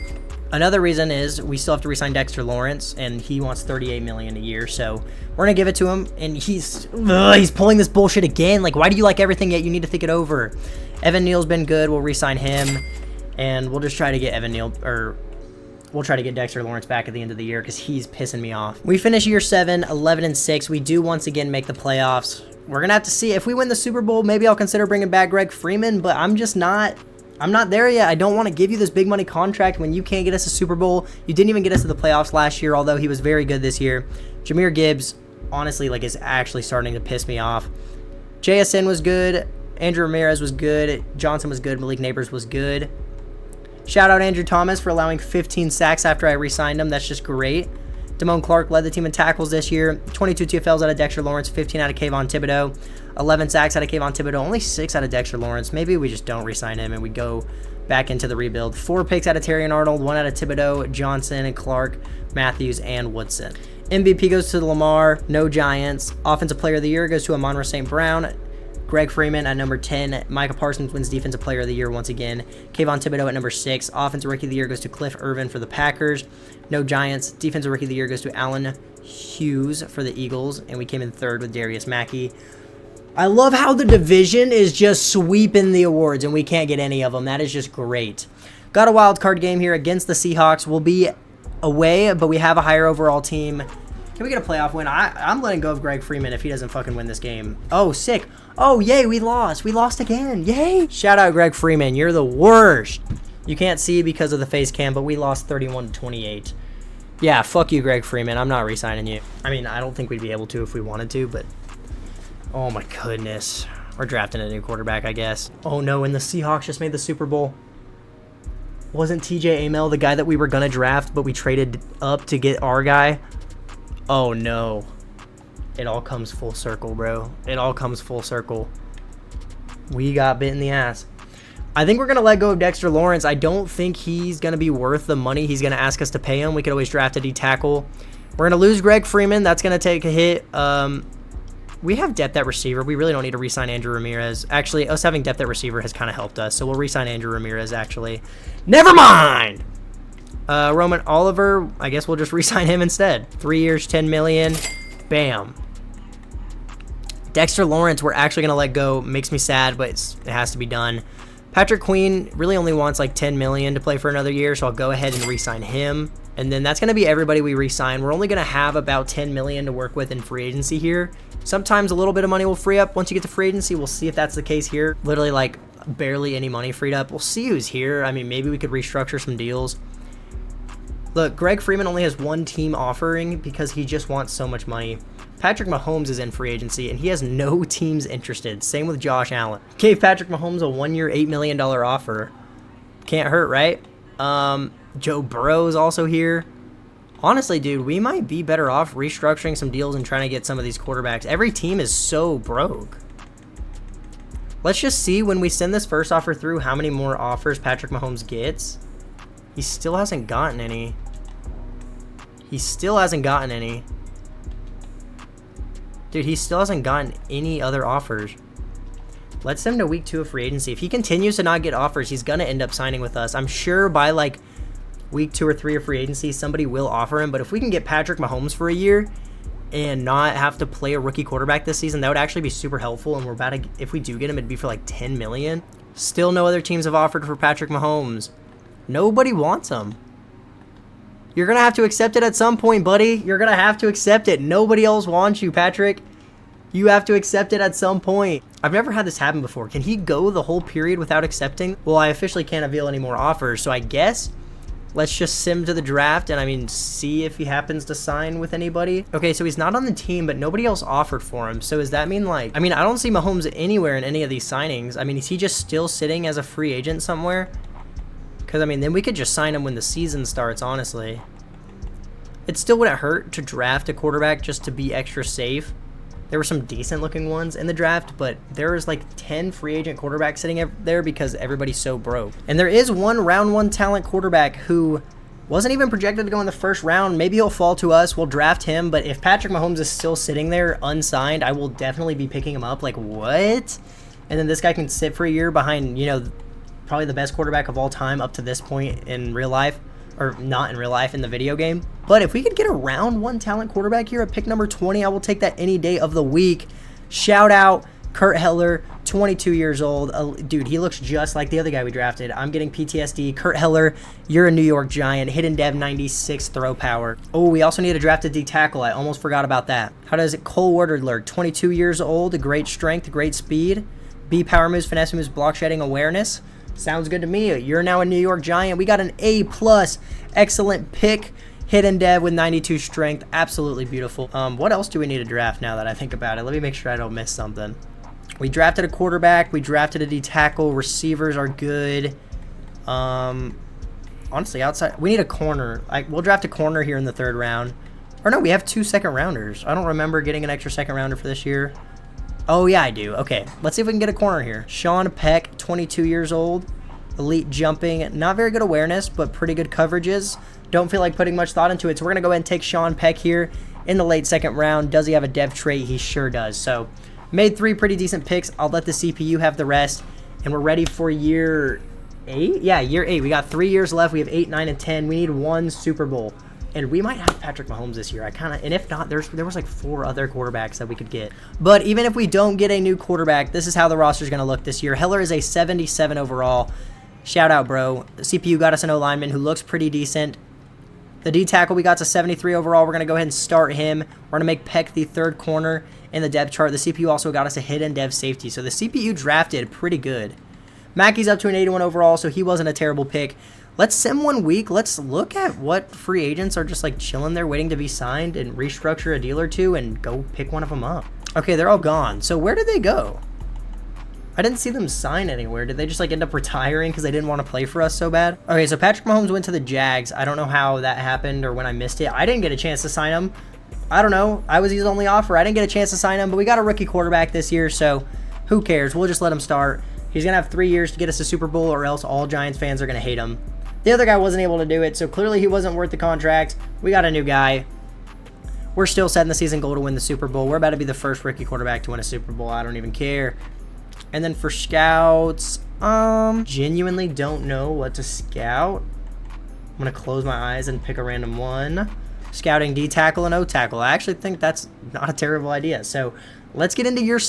S1: Another reason is we still have to re-sign Dexter Lawrence, and he wants $38 million a year. So we're going to give it to him, and he's pulling this bullshit again. Like, why do you like everything yet? You need to think it over. Evan Neal's been good. We'll re-sign him, and we'll just try to get Evan Neal, or We'll try to get Dexter Lawrence back at the end of the year because he's pissing me off. We finish year 7, 11-6. We do once again make the playoffs. We're going to have to see. If we win the Super Bowl, maybe I'll consider bringing back Greg Freeman, but I'm not there yet. I don't want to give you this big money contract when you can't get us a Super Bowl. You didn't even get us to the playoffs last year, although he was very good this year. Jahmyr Gibbs, honestly, like, is actually starting to piss me off. JSN was good. Andrew Ramirez was good. Johnson was good. Malik Neighbors was good. Shout out Andrew Thomas for allowing 15 sacks after I re-signed him. That's just great. Damone Clark led the team in tackles this year. 22 TFLs out of Dexter Lawrence, 15 out of Kayvon Thibodeau, 11 sacks out of Kayvon Thibodeau, only 6 out of Dexter Lawrence. Maybe we just don't re-sign him and we go back into the rebuild. 4 picks out of Terry and Arnold, 1 out of Thibodeau, Johnson, and Clark, Matthews, and Woodson. MVP goes to Lamar, no Giants. Offensive Player of the Year goes to Amon-Ra St. Brown. Greg Freeman at number 10. Micah Parsons wins Defensive Player of the Year once again. Kayvon Thibodeau at number 6. Offensive Rookie of the Year goes to Cliff Irvin for the Packers. No Giants. Defensive Rookie of the Year goes to Allen Hughes for the Eagles. And we came in 3rd with Darius Mackey. I love how the division is just sweeping the awards and we can't get any of them. That is just great. Got a wild card game here against the Seahawks. We'll be away, but we have a higher overall team. Can we get a playoff win? I'm letting go of Greg Freeman if he doesn't fucking win this game. Oh, sick. Oh, yay, we lost. We lost again. Yay. Shout out Greg Freeman. You're the worst. You can't see because of the face cam, but we lost 31-28. Yeah, fuck you, Greg Freeman. I'm not re-signing you. I mean, I don't think we'd be able to if we wanted to, but... Oh, my goodness. We're drafting a new quarterback, I guess. Oh, no, and the Seahawks just made the Super Bowl. Wasn't TJ Amell the guy that we were going to draft, but we traded up to get our guy? Oh, no. It all comes full circle, bro. It all comes full circle. We got bit in the ass. I think we're going to let go of Dexter Lawrence. I don't think he's going to be worth the money he's going to ask us to pay him. We could always draft a D-tackle. We're going to lose Greg Freeman. That's going to take a hit. We have depth at receiver. We really don't need to re-sign Andrew Ramirez. Actually, us having depth at receiver has kind of helped us. So we'll re-sign Andrew Ramirez, actually. Never mind! Roman Oliver, I guess we'll just re-sign him instead. 3 years, $10 million. Bam. Dexter Lawrence, we're actually going to let go. Makes me sad, but it has to be done. Patrick Queen really only wants like $10 million to play for another year, so I'll go ahead and re-sign him. And then that's going to be everybody we re-sign. We're only going to have about $10 million to work with in free agency here. Sometimes a little bit of money will free up once you get to free agency. We'll see if that's the case here. Literally like barely any money freed up. We'll see who's here. I mean, maybe we could restructure some deals. Look, Greg Freeman only has 1 team offering because he just wants so much money. Patrick Mahomes is in free agency, and he has no teams interested. Same with Josh Allen. Gave Patrick Mahomes a 1-year, $8 million offer. Can't hurt, right? Joe Burrow is also here. Honestly, dude, we might be better off restructuring some deals and trying to get some of these quarterbacks. Every team is so broke. Let's just see when we send this first offer through how many more offers Patrick Mahomes gets. He still hasn't gotten any. He still hasn't gotten any. Dude, he still hasn't gotten any other offers. Let's send him to week 2 of free agency. If he continues to not get offers, he's going to end up signing with us. I'm sure by like week 2 or 3 of free agency, somebody will offer him. But if we can get Patrick Mahomes for a year and not have to play a rookie quarterback this season, that would actually be super helpful. And we're about to, if we do get him, it'd be for like $10 million. Still no other teams have offered for Patrick Mahomes. Nobody wants him. You're going to have to accept it at some point, buddy. You're going to have to accept it. Nobody else wants you, Patrick. You have to accept it at some point. I've never had this happen before. Can he go the whole period without accepting? Well, I officially can't avail any more offers, so I guess let's just sim to the draft and, I mean, see if he happens to sign with anybody. Okay, so he's not on the team, but nobody else offered for him. So does that mean, like, I mean, I don't see Mahomes anywhere in any of these signings. I mean, is he just still sitting as a free agent somewhere? Because, I mean, then we could just sign him when the season starts, honestly. It still wouldn't hurt to draft a quarterback just to be extra safe. There were some decent-looking ones in the draft, but there was like 10 free agent quarterbacks sitting there because everybody's so broke. And there is one round 1 talent quarterback who wasn't even projected to go in the first round. Maybe he'll fall to us. We'll draft him, but if Patrick Mahomes is still sitting there unsigned, I will definitely be picking him up. Like, what? And then this guy can sit for a year behind, you know, probably the best quarterback of all time up to this point in real life. Or not in real life, in the video game. But if we could get a round 1 talent quarterback here at pick number 20, I will take that any day of the week. Shout out Kurt Heller, 22 years old. Dude, he looks just like the other guy we drafted. I'm getting PTSD. Kurt Heller, you're a New York Giant. Hidden Dev 96 throw power. Oh, we also need to draft a D tackle. I almost forgot about that. How does it? Cole Woodard lurk? 22 years old. Great strength, great speed. B power moves, finesse moves, block shedding, awareness. Sounds good to me. You're now a New York Giant. We got an A+. Excellent pick. Hidden Dev with 92 strength. Absolutely beautiful. What else do we need to draft now that I think about it? Let me make sure I don't miss something. We drafted a quarterback. We drafted a D tackle. Receivers are good. Honestly, outside, we need a corner. We'll draft a corner here in the 3rd round. Or no, we have 2 second rounders. I don't remember getting an extra second rounder for this year. Oh, yeah, I do. Okay, let's see if we can get a corner here. Sean Peck, 22 years old. Elite jumping. Not very good awareness, but pretty good coverages. Don't feel like putting much thought into it. So we're going to go ahead and take Sean Peck here in the late 2nd round. Does he have a dev trait? He sure does. So made 3 pretty decent picks. I'll let the CPU have the rest. And we're ready for year 8? Yeah, year 8. We got 3 years left. We have 8, 9, and 10. We need 1 Super Bowl. And we might have Patrick Mahomes this year. And if not, there was like 4 other quarterbacks that we could get. But even if we don't get a new quarterback, this is how the roster is going to look this year. Heller is a 77 overall. Shout out, bro. The CPU got us an O-lineman who looks pretty decent. The D tackle we got to 73 overall. We're going to go ahead and start him. We're going to make Peck the 3rd corner in the depth chart. The CPU also got us a hidden dev safety. So the CPU drafted pretty good. Mackey's up to an 81 overall, so he wasn't a terrible pick. Let's sim 1 week. Let's look at what free agents are just like chilling there waiting to be signed and restructure a deal or two and go pick one of them up. Okay, they're all gone. So where did they go? I didn't see them sign anywhere. Did they just like end up retiring because they didn't want to play for us so bad? Okay, so Patrick Mahomes went to the Jags. I don't know how that happened or when I missed it. I didn't get a chance to sign him. I don't know. I was his only offer. I didn't get a chance to sign him, but we got a rookie quarterback this year, so who cares? We'll just let him start. He's going to have 3 years to get us a Super Bowl or else all Giants fans are going to hate him. The other guy wasn't able to do it, so clearly he wasn't worth the contract. We got a new guy. We're still setting the season goal to win the Super Bowl. We're about to be the first rookie quarterback to win a Super Bowl. I don't even care. And then for scouts, genuinely don't know what to scout. I'm going to close my eyes and pick a random one. Scouting D tackle and O tackle. I actually think that's not a terrible idea. So let's get into year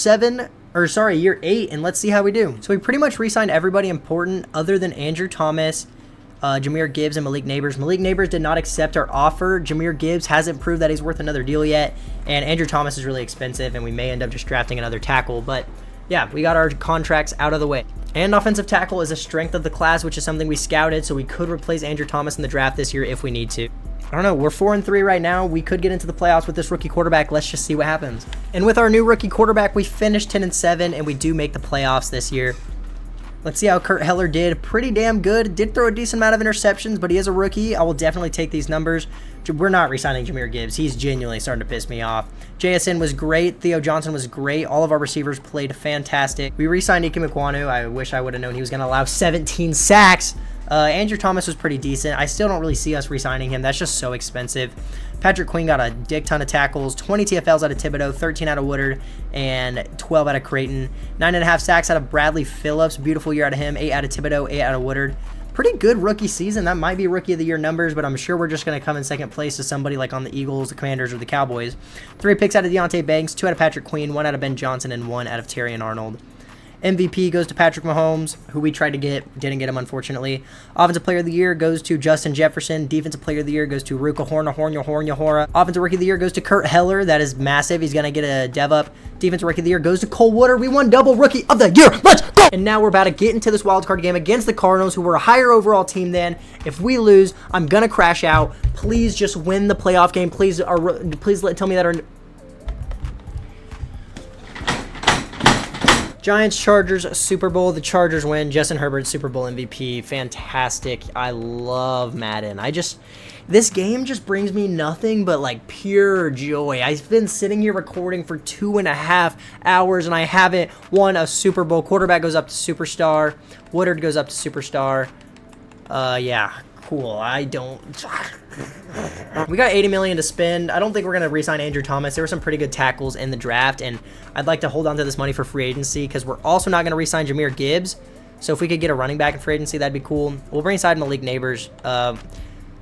S1: 8, and let's see how we do. So we pretty much re-signed everybody important other than Andrew Thomas, Jahmyr Gibbs, and Malik Nabers. Malik Nabers did not accept our offer. Jahmyr Gibbs hasn't proved that he's worth another deal yet. And Andrew Thomas is really expensive, and we may end up just drafting another tackle. But yeah, we got our contracts out of the way. And offensive tackle is a strength of the class, which is something we scouted, so we could replace Andrew Thomas in the draft this year if we need to. I don't know, we're 4-3 right now. We could get into the playoffs with this rookie quarterback. Let's just see what happens. And with our new rookie quarterback, we finished 10-7, and we do make the playoffs this year. Let's see how Kurt Heller did. Pretty damn good. Did throw a decent amount of interceptions, but he is a rookie. I will definitely take these numbers. We're not re-signing Jahmyr Gibbs. He's genuinely starting to piss me off. JSN was great. Theo Johnson was great. All of our receivers played fantastic. We re-signed Ike Mekwonu. I wish I would have known he was going to allow 17 sacks. Andrew Thomas was pretty decent. I still don't really see us re-signing him. That's just so expensive. Patrick Queen got a dick ton of tackles, 20 TFLs out of Thibodeau, 13 out of Woodard, and 12 out of Creighton. 9.5 sacks out of Bradley Phillips. Beautiful year out of him. 8 out of Thibodeau, 8 out of Woodard. Pretty good rookie season. That might be rookie of the year numbers, but I'm sure we're just going to come in second place to somebody like on the Eagles, the Commanders, or the Cowboys. 3 picks out of Deontay Banks, 2 out of Patrick Queen, 1 out of Ben Johnson, and 1 out of Terrion Arnold. MVP goes to Patrick Mahomes, who we tried to get, didn't get him, unfortunately. Offensive Player of the Year goes to Justin Jefferson. Defensive Player of the Year goes to Ruka Horna. Offensive Rookie of the Year goes to Kurt Heller. That is massive. He's going to get a dev up. Defensive Rookie of the Year goes to Cole Woodard. We won double Rookie of the Year. Let's go! And now we're about to get into this wildcard game against the Cardinals, who were a higher overall team than. If we lose, I'm going to crash out. Please just win the playoff game. Please tell me that our... Giants, Chargers, Super Bowl. The Chargers win. Justin Herbert, Super Bowl MVP. Fantastic. I love Madden. This game just brings me nothing but like pure joy. I've been sitting here recording for 2.5 hours and I haven't won a Super Bowl. Quarterback goes up to Superstar. Woodard goes up to Superstar. Yeah, cool. We got $80 million to spend. I don't think we're going to re-sign Andrew Thomas. There were some pretty good tackles in the draft, and I'd like to hold on to this money for free agency because we're also not going to re-sign Jahmyr Gibbs. So if we could get a running back in free agency, that'd be cool. We'll bring inside Malik Nabers.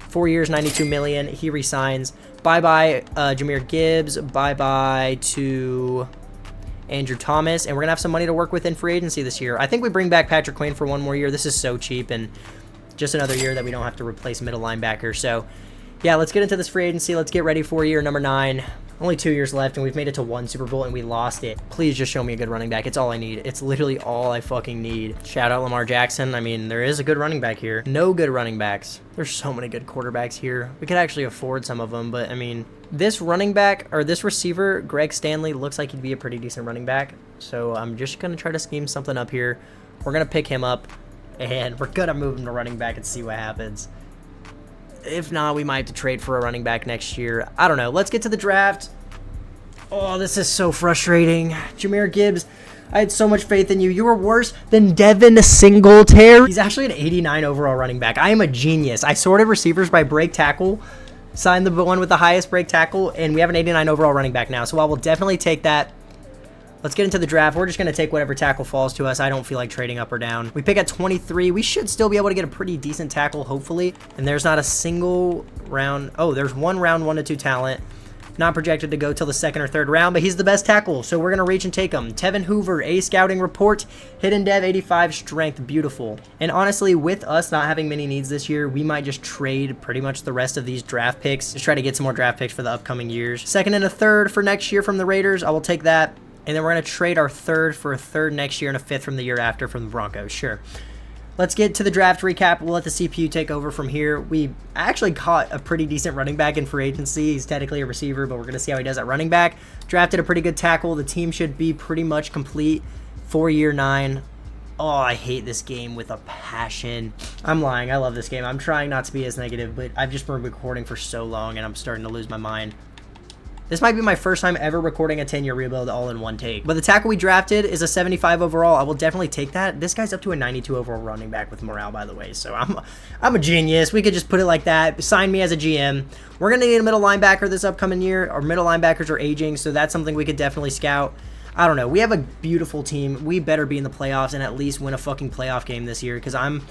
S1: 4 years, $92 million. He re-signs. Bye-bye, Jahmyr Gibbs. Bye-bye to Andrew Thomas, and we're going to have some money to work with in free agency this year. I think we bring back Patrick Queen for one more year. This is so cheap, and just another year that we don't have to replace middle linebacker. So, yeah, let's get into this free agency. Let's get ready for year number 9. Only 2 years left, and we've made it to 1 Super Bowl, and we lost it. Please just show me a good running back. It's all I need. It's literally all I fucking need. Shout out Lamar Jackson. I mean, there is a good running back here. No good running backs. There's so many good quarterbacks here. We could actually afford some of them, but, I mean, this running back, or this receiver, Greg Stanley, looks like he'd be a pretty decent running back. So I'm just going to try to scheme something up here. We're going to pick him up, and we're going to move him to running back and see what happens. If not, we might have to trade for a running back next year. I don't know. Let's get to the draft. Oh, this is so frustrating. Jahmyr Gibbs, I had so much faith in you. You were worse than Devin Singletary. He's actually an 89 overall running back. I am a genius. I sorted receivers by break tackle, signed the one with the highest break tackle, and we have an 89 overall running back now. So I will definitely take that. Let's get into the draft. We're just going to take whatever tackle falls to us. I don't feel like trading up or down. We pick at 23. We should still be able to get a pretty decent tackle, hopefully. And there's not a single round. Oh, there's one round 1 to 2 talent. Not projected to go till the 2nd or 3rd round, but he's the best tackle, so we're going to reach and take him. Tevin Hoover, A scouting report, hidden dev 85, strength, beautiful. And honestly, with us not having many needs this year, we might just trade pretty much the rest of these draft picks. Just try to get some more draft picks for the upcoming years. 2nd and a 3rd for next year from the Raiders, I will take that. And then we're going to trade our 3rd for a 3rd next year and a 5th from the year after from the Broncos, sure. Let's get to the draft recap. We'll let the CPU take over from here. We actually caught a pretty decent running back in free agency. He's technically a receiver, but we're going to see how he does at running back. Drafted a pretty good tackle. The team should be pretty much complete for year 9. Oh, I hate this game with a passion. I'm lying. I love this game. I'm trying not to be as negative, but I've just been recording for so long, and I'm starting to lose my mind. This might be my first time ever recording a 10-year rebuild all in one take. But the tackle we drafted is a 75 overall. I will definitely take that. This guy's up to a 92 overall running back with morale, by the way. So I'm a genius. We could just put it like that. Sign me as a GM. We're going to need a middle linebacker this upcoming year. Our middle linebackers are aging, so that's something we could definitely scout. I don't know. We have a beautiful team. We better be in the playoffs and at least win a fucking playoff game this year because I'm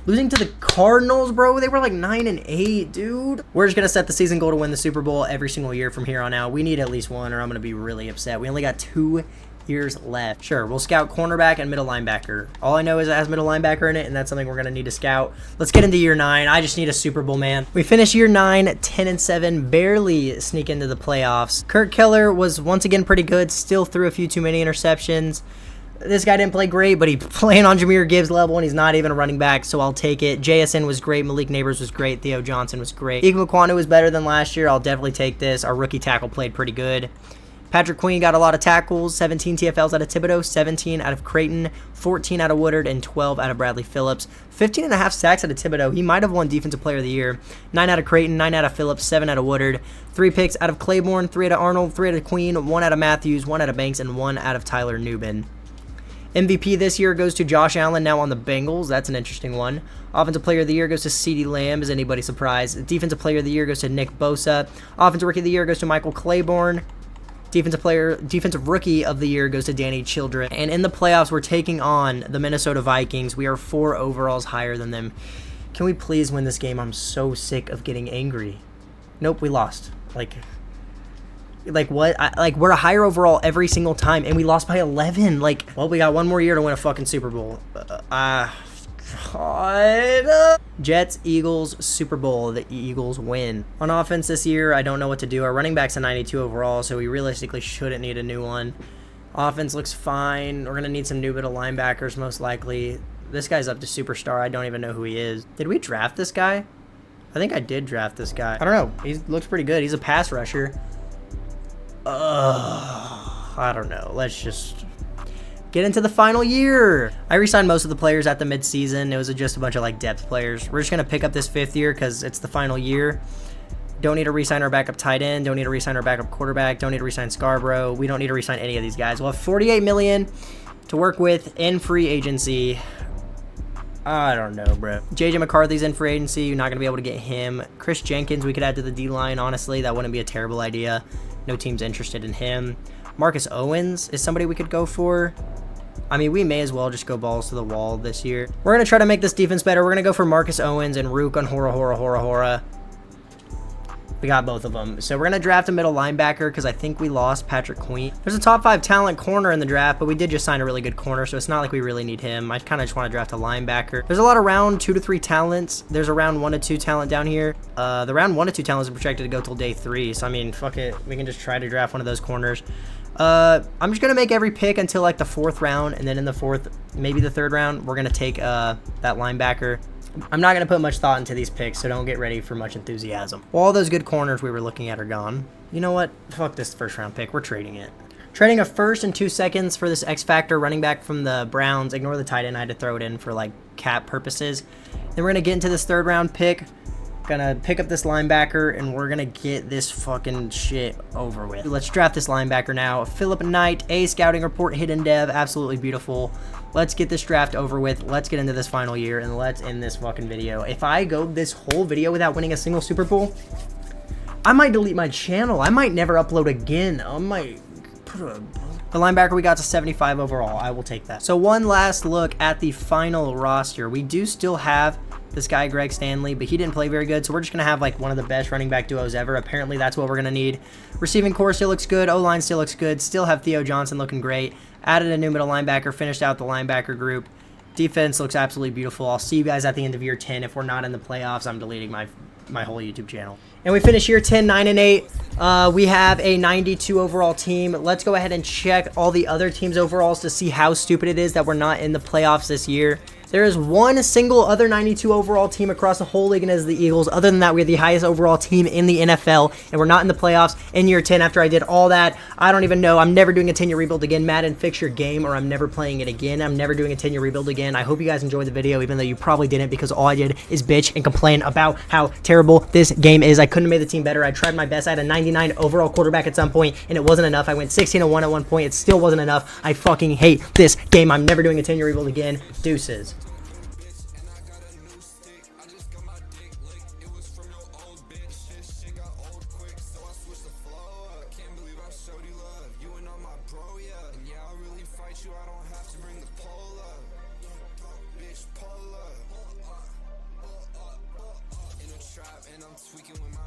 S1: losing to the Cardinals, bro. They were like 9-8, dude. We're just going to set the season goal to win the Super Bowl every single year from here on out. We need at least one or I'm going to be really upset. We only got 2 years left. Sure, we'll scout cornerback and middle linebacker. All I know is it has middle linebacker in it, and that's something we're going to need to scout. Let's get into year 9. I just need a Super Bowl, man. We finished year 9, 10-7, barely sneak into the playoffs. Kurt Keller was once again pretty good, still threw a few too many interceptions. This guy didn't play great, but he's playing on Jahmyr Gibbs level, and he's not even a running back, so I'll take it. JSN was great. Malik Neighbors was great. Theo Johnson was great. Ike Mekwonu was better than last year. I'll definitely take this. Our rookie tackle played pretty good. Patrick Queen got a lot of tackles, 17 TFLs out of Thibodeau, 17 out of Creighton, 14 out of Woodard, and 12 out of Bradley Phillips. 15.5 sacks out of Thibodeau. He might have won Defensive Player of the Year. 9 out of Creighton, 9 out of Phillips, 7 out of Woodard. 3 picks out of Claiborne, 3 out of Arnold, 3 out of Queen, 1 out of Matthews, 1 out of Banks, and 1 out of Tyler Nubin. MVP this year goes to Josh Allen, now on the Bengals. That's an interesting one. Offensive Player of the Year goes to CeeDee Lamb. Is anybody surprised? Defensive Player of the Year goes to Nick Bosa. Offensive Rookie of the Year goes to Michael Claiborne. Defensive Rookie of the Year goes to Danny Children. And in the playoffs, we're taking on the Minnesota Vikings. We are 4 overalls higher than them. Can we please win this game? I'm so sick of getting angry. Nope, we lost. Like what? We're a higher overall every single time, and we lost by 11. Like, well, we got 1 more year to win a fucking Super Bowl. God. Jets, Eagles, Super Bowl. The Eagles win. On offense this year, I don't know what to do. Our running back's a 92 overall, so we realistically shouldn't need a new one. Offense looks fine. We're going to need some new middle linebackers, most likely. This guy's up to superstar. I don't even know who he is. Did we draft this guy? I think I did draft this guy. I don't know. He looks pretty good. He's a pass rusher. I don't know. Let's just get into the final year. I re-signed most of the players at the mid-season. It was just a bunch of like depth players. We're just going to pick up this 5th year because it's the final year. Don't need to re-sign our backup tight end. Don't need to re-sign our backup quarterback. Don't need to re-sign Scarborough. We don't need to re-sign any of these guys. We'll have $48 million to work with in free agency. I don't know, bro. JJ McCarthy's in free agency. You're not going to be able to get him. Chris Jenkins we could add to the D-line. Honestly, that wouldn't be a terrible idea. No team's interested in him. Marcus Owens is somebody we could go for. I mean, we may as well just go balls to the wall this year. We're going to try to make this defense better. We're going to go for Marcus Owens and Rook on Hora. We got both of them. So we're going to draft a middle linebacker because I think we lost Patrick Queen. There's a top 5 talent corner in the draft, but we did just sign a really good corner, so it's not like we really need him. I kind of just want to draft a linebacker. There's a lot of round 2 to 3 talents. There's a round 1 to 2 talent down here. The round 1 to 2 talents are projected to go till day 3, so I mean, fuck it. We can just try to draft one of those corners. I'm just going to make every pick until like the 4th round, and then in the 4th, maybe the 3rd round, we're going to take that linebacker. I'm not going to put much thought into these picks, so don't get ready for much enthusiasm. Well, all those good corners we were looking at are gone. You know what? Fuck this 1st round pick. We're trading it. Trading a 1st and 2 seconds for this X Factor running back from the Browns. Ignore the tight end. I had to throw it in for like cap purposes. Then we're going to get into this 3rd round pick. Gonna pick up this linebacker, and we're gonna get this fucking shit over with. Let's draft this linebacker now. Philip Knight, A scouting report, hidden dev, absolutely beautiful. Let's get this draft over with. Let's get into this final year, and let's end this fucking video. If I go this whole video without winning a single Super Bowl, I might delete my channel. I might never upload again. I might put a... The linebacker we got to 75 overall. I will take that. So one last look at the final roster. We do still have this guy, Greg Stanley, but he didn't play very good, so we're just going to have like one of the best running back duos ever. Apparently, that's what we're going to need. Receiving core still looks good. O-line still looks good. Still have Theo Johnson looking great. Added a new middle linebacker. Finished out the linebacker group. Defense looks absolutely beautiful. I'll see you guys at the end of year 10. If we're not in the playoffs, I'm deleting my whole YouTube channel. And we finish year 10, 9-8. We have a 92 overall team. Let's go ahead and check all the other teams' overalls to see how stupid it is that we're not in the playoffs this year. There is one single other 92 overall team across the whole league, and it is the Eagles. Other than that, we're the highest overall team in the NFL, and we're not in the playoffs in year 10 after I did all that. I don't even know. I'm never doing a 10-year rebuild again. Madden, fix your game, or I'm never playing it again. I'm never doing a 10-year rebuild again. I hope you guys enjoyed the video, even though you probably didn't, because all I did is bitch and complain about how terrible this game is. I couldn't have made the team better. I tried my best. I had a 99 overall quarterback at some point, and it wasn't enough. I went 16-1 at one point. It still wasn't enough. I fucking hate this game. I'm never doing a 10-year rebuild again. Deuces.
S2: I don't have to bring the pole up. Bitch, pull up. In a trap and I'm tweaking with my